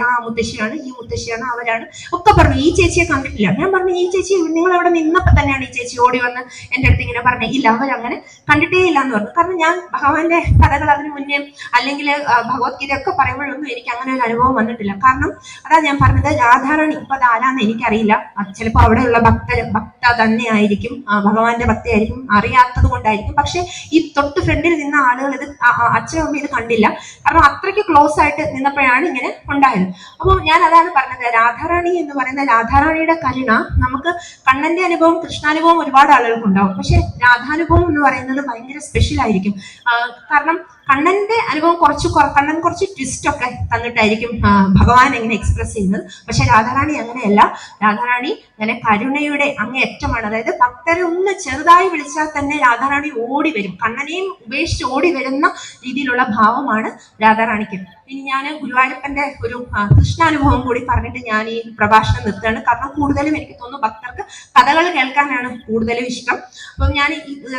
ആ മുത്തശ്ശിയാണ്, ഈ മുത്തശ്ശിയാണ്, അവരാണ് ഒക്കെ പറഞ്ഞു. ഈ ചേച്ചിയെ കണ്ടിട്ടില്ല. ഞാൻ പറഞ്ഞു ഈ ചേച്ചി നിങ്ങൾ അവിടെ നിന്നപ്പോ തന്നെയാണ് ഈ ചേച്ചി ഓടി വന്ന് എന്റെ അടുത്ത് ഇങ്ങനെ പറഞ്ഞു ഇല്ല അവരങ്ങനെ കണ്ടിട്ടേ ഇല്ല എന്ന് പറഞ്ഞു. കാരണം ഞാൻ ഭഗവാന്റെ കഥകൾ അതിന് മുന്നേ അല്ലെങ്കിൽ ഭഗവത്ഗീത ഒക്കെ പറയുമ്പോഴൊന്നും എനിക്ക് അങ്ങനെ ഒരു അനുഭവം വന്നിട്ടില്ല. കാരണം അതാ ഞാൻ പറഞ്ഞത് രാധാറാണി ഇപ്പൊ അത് ആരാന്ന് എനിക്കറിയില്ല. ചിലപ്പോൾ അവിടെയുള്ള ഭക്ത തന്നെ ആയിരിക്കും, ഭഗവാന്റെ ഭക്തയായിരിക്കും, അറിയാത്തത് കൊണ്ടായിരിക്കും. പക്ഷെ ഈ തൊട്ട് ഫ്രണ്ടിൽ നിന്ന ആളുകൾ ഇത് അച്ഛനും അമ്മയും ഇത് കണ്ടില്ല. കാരണം അത്രയ്ക്ക് ക്ലോസ് ആയിട്ട് നിന്നപ്പോഴാണ് ഇങ്ങനെ ഉണ്ടായത്. അപ്പോൾ ഞാൻ അതാണ് പറഞ്ഞത്, രാധാറാണി എന്ന് പറയുന്ന രാധാറാണിയുടെ കരുണ നമുക്ക് കണ്ണന്റെ അനുഭവം കൃഷ്ണാനുഭവം ഒരുപാട് ആളുകൾക്ക് ഉണ്ടാവും. പക്ഷെ രാധാനുഭവം എന്ന് പറയുന്നത് ഭയങ്കര സ്പെഷ്യൽ ആയിരിക്കും. കാരണം കണ്ണന്റെ അനുഭവം കണ്ണൻ കുറച്ച് ട്വിസ്റ്റ് ഒക്കെ തന്നിട്ടായിരിക്കും ഭഗവാൻ എങ്ങനെ എക്സ്പ്രസ് ചെയ്യുന്നത്. പക്ഷെ രാധാറാണി അങ്ങനെയല്ല. രാധാറാണി അങ്ങനെ കരുണയുടെ അങ്ങേയറ്റമാണ്. അതായത് ഭക്തരെ ഒന്ന് ചെറുതായി വിളിച്ചാൽ തന്നെ രാധാറാണി ഓടി വരും, കണ്ണനെയും ഉപേക്ഷിച്ച് ഓടി വരുന്ന രീതിയിലുള്ള ഭാവമാണ് രാധാറാണിക്ക്. ഇനി ഞാൻ ഗുരുവായൂരപ്പന്റെ ഒരു കൃഷ്ണാനുഭവം കൂടി പറഞ്ഞിട്ട് ഞാൻ ഈ പ്രഭാഷണം നിർത്തുകയാണ്. കാരണം കൂടുതലും എനിക്ക് തോന്നുന്നു ഭക്തർക്ക് കഥകൾ കേൾക്കാനാണ് കൂടുതലും ഇഷ്ടം. അപ്പം ഞാൻ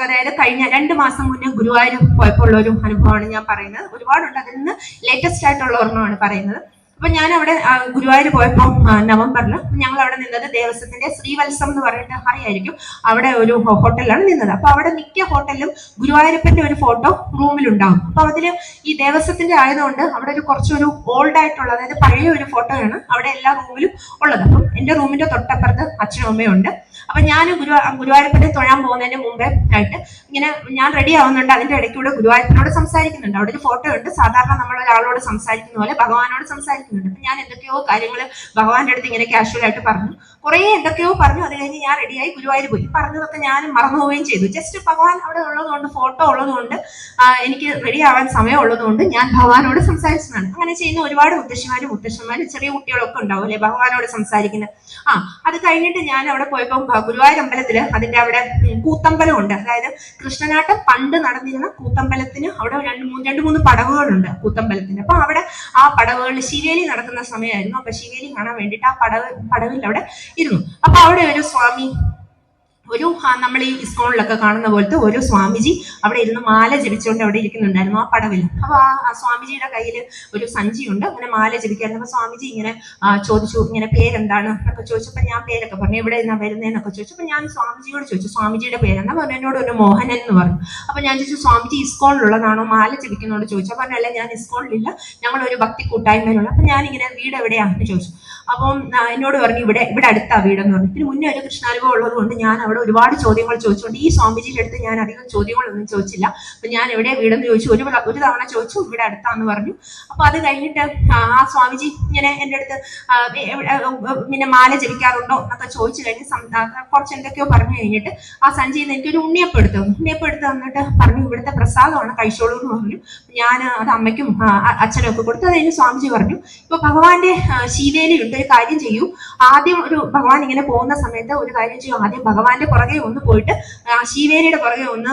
അതായത് കഴിഞ്ഞ 2 മാസം മുന്നേ ഗുരുവായൂർ പോയപ്പോൾ ഉള്ള ഒരു അനുഭവമാണ് ഞാൻ പറയുന്നത്. ഒരുപാടുണ്ട്, അതിൽ നിന്ന് ലേറ്റസ്റ്റ് ആയിട്ടുള്ള ഒരെണ്ണമാണ് പറയുന്നത്. അപ്പൊ ഞാൻ അവിടെ ഗുരുവായൂർ പോയപ്പോൾ നവംബറിൽ ഞങ്ങൾ അവിടെ നിന്നത് ദേവസ്വത്തിന്റെ ശ്രീവത്സം എന്ന് പറഞ്ഞിട്ട് അറിയായിരിക്കും, അവിടെ ഒരു ഹോട്ടലിലാണ് നിന്നത്. അപ്പൊ അവിടെ മിക്ക ഹോട്ടലിലും ഗുരുവായൂരപ്പന്റെ ഒരു ഫോട്ടോ റൂമിലുണ്ടാകും. അപ്പൊ അതില് ഈ ദേവസ്വത്തിന്റെ ആയതുകൊണ്ട് അവിടെ ഒരു കുറച്ചൊരു ഓൾഡ് ആയിട്ടുള്ള, അതായത് പഴയ ഒരു ഫോട്ടോയാണ് അവിടെ എല്ലാ റൂമിലും ഉള്ളത്. അപ്പം എന്റെ റൂമിന്റെ തൊട്ടപ്പുറത്ത് അച്ഛനും അമ്മയും ഉണ്ട്. അപ്പൊ ഞാൻ ഗുരുവായൂരപ്പനെ തൊഴാൻ പോകുന്നതിന് മുമ്പേ ആയിട്ട് ഇങ്ങനെ ഞാൻ റെഡി ആവുന്നുണ്ട്. അതിന്റെ ഇടയ്ക്കൂടെ ഗുരുവായൂരപ്പനോട് സംസാരിക്കുന്നുണ്ട്. അവിടെ ഒരു ഫോട്ടോ ഉണ്ട്. സാധാരണ നമ്മൾ ഒരാളോട് സംസാരിക്കുന്ന പോലെ ഭഗവാനോട് സംസാരിക്കുന്നുണ്ട്. അപ്പൊ ഞാൻ എന്തൊക്കെയോ കാര്യങ്ങൾ ഭഗവാന്റെ അടുത്ത് ഇങ്ങനെ കാഷ്വൽ ആയിട്ട് പറഞ്ഞു, കുറെ എന്തൊക്കെയോ പറഞ്ഞു. അത് കഴിഞ്ഞ് ഞാൻ റെഡിയായി ഗുരുവായൂർ പോയി. പറഞ്ഞതൊക്കെ ഞാൻ മറന്നു പോവുകയും ചെയ്തു. ജസ്റ്റ് ഭഗവാൻ അവിടെ ഉള്ളതുകൊണ്ട്, ഫോട്ടോ ഉള്ളതുകൊണ്ട്, എനിക്ക് റെഡി ആവാൻ സമയം ഉള്ളതുകൊണ്ട് ഞാൻ ഭഗവാനോട് സംസാരിച്ചതാണ്. അങ്ങനെ ചെയ്യുന്ന ഒരുപാട് മുത്തശ്ശന്മാരും ചെറിയ കുട്ടികളൊക്കെ ഉണ്ടാവും അല്ലെ ഭഗവാനോട് സംസാരിക്കുന്നത്. അത് കഴിഞ്ഞിട്ട് ഞാൻ അവിടെ പോയപ്പോൾ ഗുരുവായൂർ അമ്പലത്തില് അതിന്റെ അവിടെ കൂത്തമ്പലം ഉണ്ട്. അതായത് കൃഷ്ണനാട്ടം പണ്ട് നടന്നിരുന്ന കൂത്തമ്പലത്തിന് അവിടെ രണ്ട് മൂന്ന് പടവുകളുണ്ട് കൂത്തമ്പലത്തിന്. അപ്പൊ അവിടെ ആ പടവുകളിൽ ശിവേലി നടക്കുന്ന സമയമായിരുന്നു. അപ്പൊ ശിവേലി കാണാൻ വേണ്ടിയിട്ട് ആ പടവിൽ അവിടെ ഇരുന്നു. അപ്പൊ അവിടെ ഒരു സ്വാമി, ഒരു നമ്മൾ ഈ ഇസ്കോണിലൊക്കെ കാണുന്ന പോലത്തെ ഒരു സ്വാമിജി അവിടെ ഇരുന്ന് മാല ജപിച്ചുകൊണ്ട് അവിടെ ഇരിക്കുന്നുണ്ടായിരുന്നു ആ പടവിൽ. അപ്പൊ ആ സ്വാമിജിയുടെ കയ്യിൽ ഒരു സഞ്ചിയുണ്ട്, അങ്ങനെ മാല ജപിക്കായിരുന്നു. അപ്പൊ സ്വാമിജി ഇങ്ങനെ ചോദിച്ചു, ഇങ്ങനെ പേരെന്താണ് എന്നൊക്കെ ചോദിച്ചപ്പോ ഞാൻ പേരൊക്കെ പറഞ്ഞു. എവിടെ നിന്നാ വരുന്നതെന്നൊക്കെ ചോദിച്ചപ്പോ ഞാൻ സ്വാമിജിയോട് ചോദിച്ചു സ്വാമിജിയുടെ പേരെന്നാ പറഞ്ഞു. എന്നോട് ഒരു മോഹനൻ എന്ന് പറഞ്ഞു. അപ്പൊ ഞാൻ ചോദിച്ചു സ്വാമിജി ഇസ്കോണിലുള്ളതാണോ, മാല ജപിക്കുന്നോട് ചോദിച്ചു. പറഞ്ഞല്ല, ഞാൻ ഇസ്കോണിലില്ല, ഞങ്ങളൊരു ഭക്തി കൂട്ടായ്മയിലുള്ള. അപ്പൊ ഞാനിങ്ങനെ വീട് എവിടെയാണെന്ന് ചോദിച്ചു. അപ്പം എന്നോട് പറഞ്ഞു ഇവിടെ അടുത്താ വീടെന്ന് പറഞ്ഞു. ഇതിന് മുന്നേ ഒരു കൃഷ്ണാനുഭവം ഉള്ളത് കൊണ്ട് ഞാൻ അവിടെ ഒരുപാട് ചോദ്യങ്ങൾ ചോദിച്ചുകൊണ്ട് ഈ സ്വാമിജിയുടെ അടുത്ത് ഞാൻ അധികം ചോദ്യങ്ങളൊന്നും ചോദിച്ചില്ല. അപ്പൊ ഞാൻ എവിടെ വീടെന്ന് ചോദിച്ചു. ഒരു തവണ ചോദിച്ചു, ഇവിടെ അടുത്താന്ന് പറഞ്ഞു. അപ്പൊ അത് കഴിഞ്ഞിട്ട് ആ സ്വാമിജി ഇങ്ങനെ എൻ്റെ അടുത്ത് ഇങ്ങനെ മാല ജപിക്കാറുണ്ടോ എന്നൊക്കെ ചോദിച്ചു കഴിഞ്ഞ് കുറച്ച് എന്തൊക്കെയോ പറഞ്ഞു കഴിഞ്ഞിട്ട് ആ സഞ്ജയിൽ നിന്ന് എനിക്കൊരു ഉണ്ണിയപ്പം എടുത്തു തന്നിട്ട് പറഞ്ഞു ഇവിടുത്തെ പ്രസാദമാണ്, കഴിച്ചോളൂ എന്ന് പറഞ്ഞു. ഞാൻ അത് അമ്മയ്ക്കും അച്ഛനും ഒക്കെ കൊടുത്തു. അത് കഴിഞ്ഞ് സ്വാമിജി പറഞ്ഞു ഇപ്പൊ ഭഗവാന്റെ ശീവേലി ഉണ്ട്, ഒരു കാര്യം ചെയ്യൂ. ആദ്യം ഒരു ഭഗവാൻ ഇങ്ങനെ പോകുന്ന സമയത്ത് ഒരു കാര്യം ചെയ്യും, ആദ്യം ഭഗവാന്റെ പുറകെ ഒന്ന് പോയിട്ട് ശിവേലിയുടെ പുറകെ ഒന്ന്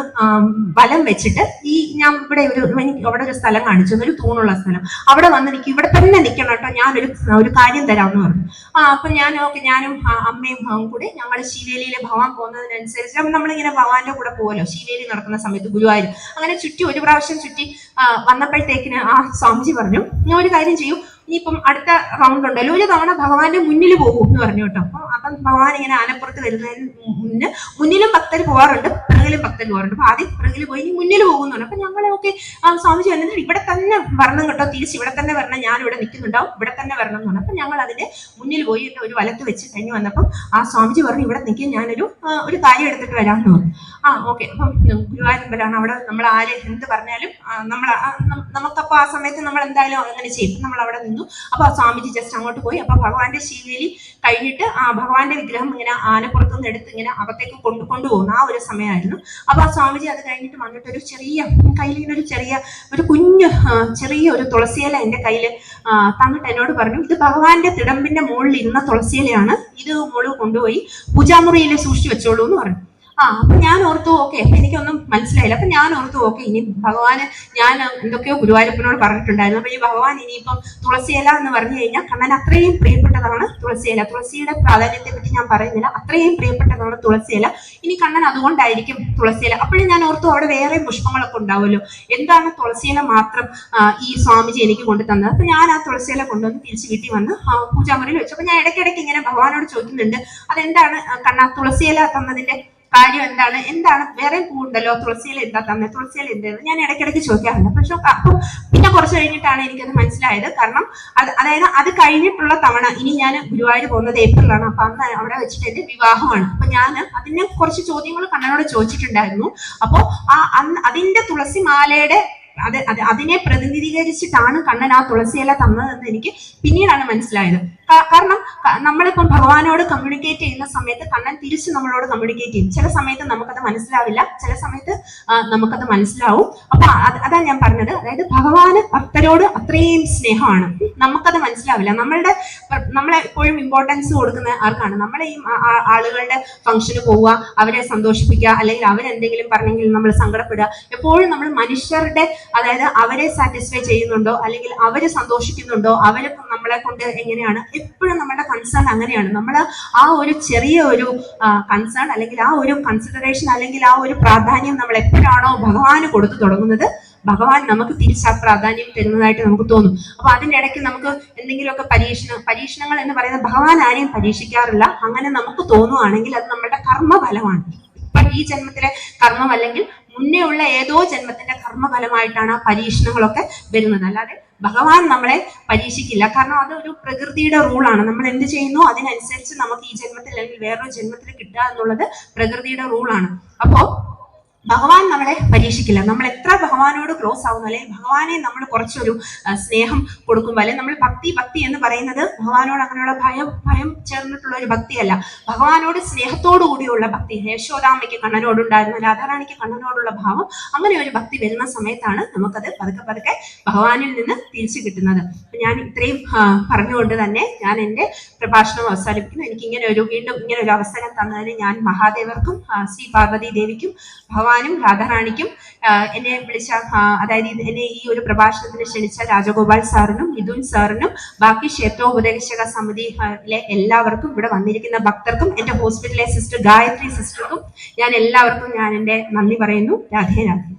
വലം വെച്ചിട്ട് ഈ ഞാൻ ഇവിടെ അവിടെ ഒരു സ്ഥലം കാണിച്ചു, ഒരു തൂണുള്ള സ്ഥലം, അവിടെ വന്ന് എനിക്ക് ഇവിടെ തന്നെ നിൽക്കണം കേട്ടോ, ഞാനൊരു കാര്യം തരാമെന്ന് പറഞ്ഞു. അപ്പൊ ഞാനും അമ്മയും കൂടി ഞങ്ങൾ ശിവേലിയിലെ ഭഗവാൻ പോകുന്നതിനനുസരിച്ച് നമ്മളിങ്ങനെ ഭഗവാന്റെ കൂടെ പോകുമല്ലോ ശിവേലി നടക്കുന്ന സമയത്ത് ഗുരുവായൂർ. അങ്ങനെ ഒരു പ്രാവശ്യം ചുറ്റി വന്നപ്പോഴത്തേക്കിന് ആ സ്വാമിജി പറഞ്ഞു ഞാൻ ഒരു കാര്യം ചെയ്യും, ഇനിയിപ്പം അടുത്ത റൗണ്ട് ഉണ്ടല്ലോ, ഒരു തവണ ഭഗവാന്റെ മുന്നിൽ പോകും എന്ന് പറഞ്ഞു കേട്ടോ. അപ്പം ഭഗവാൻ ഇങ്ങനെ ആനപ്പുറത്ത് വരുന്നതിന് മുന്നിലും ഭക്തർ പോകാറുണ്ട്, പിറകിലും ഭക്തർ പോകാറുണ്ട്. അപ്പൊ ആദ്യം പിറകിൽ പോയി ഇനി മുന്നിൽ പോകുന്നുണ്ട്. അപ്പൊ ഞങ്ങളൊക്കെ സ്വാമിജി വന്നിട്ട് ഇവിടെ തന്നെ വരണം കേട്ടോ, തിരിച്ച് ഇവിടെ തന്നെ വരണം, ഞാൻ ഇവിടെ നിൽക്കുന്നുണ്ടാവും, ഇവിടെ തന്നെ വരണം എന്ന് പറഞ്ഞു. അപ്പൊ ഞങ്ങൾ അതിന്റെ മുന്നിൽ പോയി ഒരു വലത്ത് വെച്ച് കഴിഞ്ഞ് വന്നപ്പം ആ സ്വാമിജി പറഞ്ഞു ഇവിടെ നിൽക്കും, ഞാനൊരു കാര്യം എടുത്തിട്ട് വരാമെന്ന് പറഞ്ഞു. ഓക്കെ. അപ്പം ഗുരുവായൂരമ്പലാണ്, അവിടെ നമ്മൾ ആര് എന്ത് പറഞ്ഞാലും നമുക്കപ്പോൾ ആ സമയത്ത് നമ്മൾ എന്തായാലും അങ്ങനെ ചെയ്യും. നമ്മൾ അവിടെ നിന്നു. അപ്പൊ ആ സ്വാമിജി ജസ്റ്റ് അങ്ങോട്ട് പോയി. അപ്പൊ ഭഗവാന്റെ ശിവേലി കഴിഞ്ഞിട്ട് ഭഗവാന്റെ വിഗ്രഹം ഇങ്ങനെ ആനപ്പുറത്തുനിന്ന് എടുത്ത് ഇങ്ങനെ അകത്തേക്ക് കൊണ്ടുപോകുന്ന ആ ഒരു സമയമായിരുന്നു. അപ്പൊ ആ സ്വാമിജി അത് കഴിഞ്ഞിട്ട് വന്നിട്ട് ഒരു കയ്യിൽ ഒരു കുഞ്ഞു ചെറിയ തുളസിയില എന്റെ കയ്യിൽ തന്നിട്ട് എന്നോട് പറഞ്ഞു ഇത് ഭഗവാന്റെ തിടമ്പിന്റെ മുകളിൽ ഇരുന്ന തുളസിയിലയാണ്, ഇത് മുകളിൽ കൊണ്ടുപോയി പൂജാമുറിയിൽ സൂക്ഷിച്ചു വെച്ചോളൂ എന്ന് പറഞ്ഞു. അപ്പൊ ഞാൻ ഓർത്തു ഓക്കെ, എനിക്കൊന്നും മനസ്സിലായില്ല. അപ്പൊ ഞാൻ ഓർത്തു ഓക്കെ, ഇനി ഭഗവാന് ഞാൻ എന്തൊക്കെയോ ഗുരുവായൂരപ്പനോട് പറഞ്ഞിട്ടുണ്ടായിരുന്നു. അപ്പൊ ഈ ഭഗവാൻ ഇനിയിപ്പം തുളസിയില എന്ന് പറഞ്ഞു കഴിഞ്ഞാൽ കണ്ണൻ അത്രയും പ്രിയപ്പെട്ടതാണ് തുളസിയില. തുളസിയുടെ പ്രാധാന്യത്തെ പറ്റി ഞാൻ പറയുന്നില്ല, അത്രയും പ്രിയപ്പെട്ടതാണ് തുളസിയില. ഇനി കണ്ണൻ അതുകൊണ്ടായിരിക്കും തുളസിയില. അപ്പോഴും ഞാൻ ഓർത്തു അവിടെ വേറെ പുഷ്പങ്ങളൊക്കെ ഉണ്ടാവുമല്ലോ, എന്താണ് തുളസിയില മാത്രം ഈ സ്വാമിജി എനിക്ക് കൊണ്ടു തന്നത്. അപ്പൊ ഞാൻ ആ തുളസിയില കൊണ്ടുവന്ന് തിരിച്ച് വീട്ടിൽ വന്ന് പൂജാമുറിയിൽ വെച്ചു. അപ്പൊ ഞാൻ ഇടയ്ക്കിടയ്ക്ക് ഇങ്ങനെ ഭഗവാനോട് ചോദിക്കുന്നുണ്ട് അതെന്താണ് കണ്ണ തുളസിയില തന്നതിന്റെ കാര്യം എന്താണ് വേറെ പൂവുണ്ടല്ലോ, തുളസിയില എന്താ തന്നെ, തുളസിയില എന്തായിരുന്നു ഞാൻ ഇടയ്ക്കിടയ്ക്ക് ചോദിക്കാറുണ്ട്. പക്ഷെ അപ്പം പിന്നെ കുറച്ച് കഴിഞ്ഞിട്ടാണ് എനിക്കത് മനസ്സിലായത്. കാരണം അതായത് അത് കഴിഞ്ഞിട്ടുള്ള തവണ ഇനി ഞാൻ ഗുരുവായൂർ പോകുന്നത് ഏപ്രിലാണ്. അപ്പൊ അന്ന് അവിടെ വെച്ചിട്ട് എന്റെ വിവാഹമാണ്. അപ്പൊ ഞാൻ അതിനെ കുറച്ച് ചോദ്യങ്ങൾ കണ്ണനോട് ചോദിച്ചിട്ടുണ്ടായിരുന്നു. അപ്പോ അതിന്റെ തുളസിമാലയുടെ അതിനെ പ്രതിനിധീകരിച്ചിട്ടാണ് കണ്ണൻ ആ തുളസിയില തന്നതെന്ന് എനിക്ക് പിന്നീടാണ് മനസ്സിലായത്. കാരണം നമ്മളിപ്പം ഭഗവാനോട് കമ്മ്യൂണിക്കേറ്റ് ചെയ്യുന്ന സമയത്ത് കണ്ണൻ തിരിച്ച് നമ്മളോട് കമ്മ്യൂണിക്കേറ്റ് ചെയ്യും. ചില സമയത്ത് നമുക്കത് മനസ്സിലാവില്ല, ചില സമയത്ത് നമുക്കത് മനസ്സിലാവും. അപ്പൊ അതാ ഞാൻ പറഞ്ഞത്, അതായത് ഭഗവാന് ഭക്തരോട് അത്രയും സ്നേഹമാണ്, നമുക്കത് മനസ്സിലാവില്ല. നമ്മളെ എപ്പോഴും ഇമ്പോർട്ടൻസ് കൊടുക്കുന്ന ആർക്കാണ്? നമ്മളെ ഈ ആളുകളുടെ ഫംഗ്ഷന് പോവുക, അവരെ സന്തോഷിപ്പിക്കുക, അല്ലെങ്കിൽ അവരെന്തെങ്കിലും പറഞ്ഞെങ്കിൽ നമ്മൾ സങ്കടപ്പെടുക. എപ്പോഴും നമ്മൾ മനുഷ്യരുടെ, അതായത് അവരെ സാറ്റിസ്ഫൈ ചെയ്യുന്നുണ്ടോ, അല്ലെങ്കിൽ അവര് സന്തോഷിക്കുന്നുണ്ടോ, അവര് നമ്മളെ കൊണ്ട് എങ്ങനെയാണ്, എപ്പോഴും നമ്മുടെ കൺസേൺ അങ്ങനെയാണ്. നമ്മൾ ആ ഒരു ചെറിയ കൺസേൺ അല്ലെങ്കിൽ ആ ഒരു കൺസിഡറേഷൻ അല്ലെങ്കിൽ ആ ഒരു പ്രാധാന്യം നമ്മൾ എപ്പോഴാണോ ഭഗവാന് കൊടുത്തു തുടങ്ങുന്നത്, ഭഗവാൻ നമുക്ക് തിരിച്ച് ആ പ്രാധാന്യം തരുന്നതായിട്ട് നമുക്ക് തോന്നും. അപ്പൊ അതിനിടയ്ക്ക് നമുക്ക് എന്തെങ്കിലുമൊക്കെ പരീക്ഷണങ്ങൾ എന്ന് പറയുന്നത് ഭഗവാൻ ആരെയും പരീക്ഷിക്കാറില്ല. അങ്ങനെ നമുക്ക് തോന്നുവാണെങ്കിൽ അത് നമ്മുടെ കർമ്മഫലമാണ്. ഇപ്പൊ ഈ ജന്മത്തിലെ കർമ്മം അല്ലെങ്കിൽ മുന്നേ ഉള്ള ഏതോ ജന്മത്തിന്റെ കർമ്മഫലമായിട്ടാണ് ആ പരീക്ഷണങ്ങളൊക്കെ വരുന്നത്. അല്ലാതെ ഭഗവാൻ നമ്മളെ പരീക്ഷിക്കില്ല. കാരണം അത് ഒരു പ്രകൃതിയുടെ റൂളാണ്. നമ്മൾ എന്ത് ചെയ്യുന്നു അതിനനുസരിച്ച് നമുക്ക് ഈ ജന്മത്തിൽ അല്ലെങ്കിൽ വേറൊരു ജന്മത്തിൽ കിട്ടുക എന്നുള്ളത് പ്രകൃതിയുടെ റൂളാണ്. അപ്പോ ഭഗവാൻ നമ്മളെ പരീക്ഷിക്കില്ല. നമ്മൾ എത്ര ഭഗവാനോട് ക്ലോസ് ആവുന്നു, അല്ലെങ്കിൽ ഭഗവാനെ നമ്മൾ കുറച്ചൊരു സ്നേഹം കൊടുക്കുമ്പോൾ, അല്ലെങ്കിൽ നമ്മൾ ഭക്തി എന്ന് പറയുന്നത് ഭഗവാനോട് അങ്ങനെയുള്ള ഭയം ചേർന്നിട്ടുള്ള ഒരു ഭക്തിയല്ല. ഭഗവാനോട് സ്നേഹത്തോടു കൂടിയുള്ള ഭക്തി. യശോദാമ്മയ്ക്ക് കണ്ണനോടുണ്ടായിരുന്ന, രാധാറാണിക്ക് കണ്ണനോടുള്ള ഭാവം, അങ്ങനെ ഒരു ഭക്തി വരുന്ന സമയത്താണ് നമുക്കത് പതുക്കെ ഭഗവാനിൽ നിന്ന് തിരിച്ചു കിട്ടുന്നത്. ഞാൻ ഇത്രയും പറഞ്ഞുകൊണ്ട് തന്നെ ഞാൻ എൻ്റെ പ്രഭാഷണം അവസാനിപ്പിക്കുന്നു. എനിക്ക് വീണ്ടും ഇങ്ങനെ ഒരു അവസരം തന്നതിന് ഞാൻ മഹാദേവർക്കും ശ്രീ പാർവതി ദേവിക്കും ഭഗവാനും രാധാറാണിക്കും എന്നെ വിളിച്ച, അതായത് എന്നെ ഈ ഒരു പ്രഭാഷണത്തിന് ക്ഷണിച്ച രാജഗോപാൽ സാറിനും മിഥുൻ സാറിനും ബാക്കി ക്ഷേത്രോപദേശക സമിതിയിലെ എല്ലാവർക്കും, ഇവിടെ വന്നിരിക്കുന്ന ഭക്തർക്കും, എൻ്റെ ഹോസ്പിറ്റലിലെ സിസ്റ്റർ ഗായത്രി സിസ്റ്റർക്കും ഞാൻ എല്ലാവർക്കും എൻ്റെ നന്ദി പറയുന്നു. രാധേ രാധേ.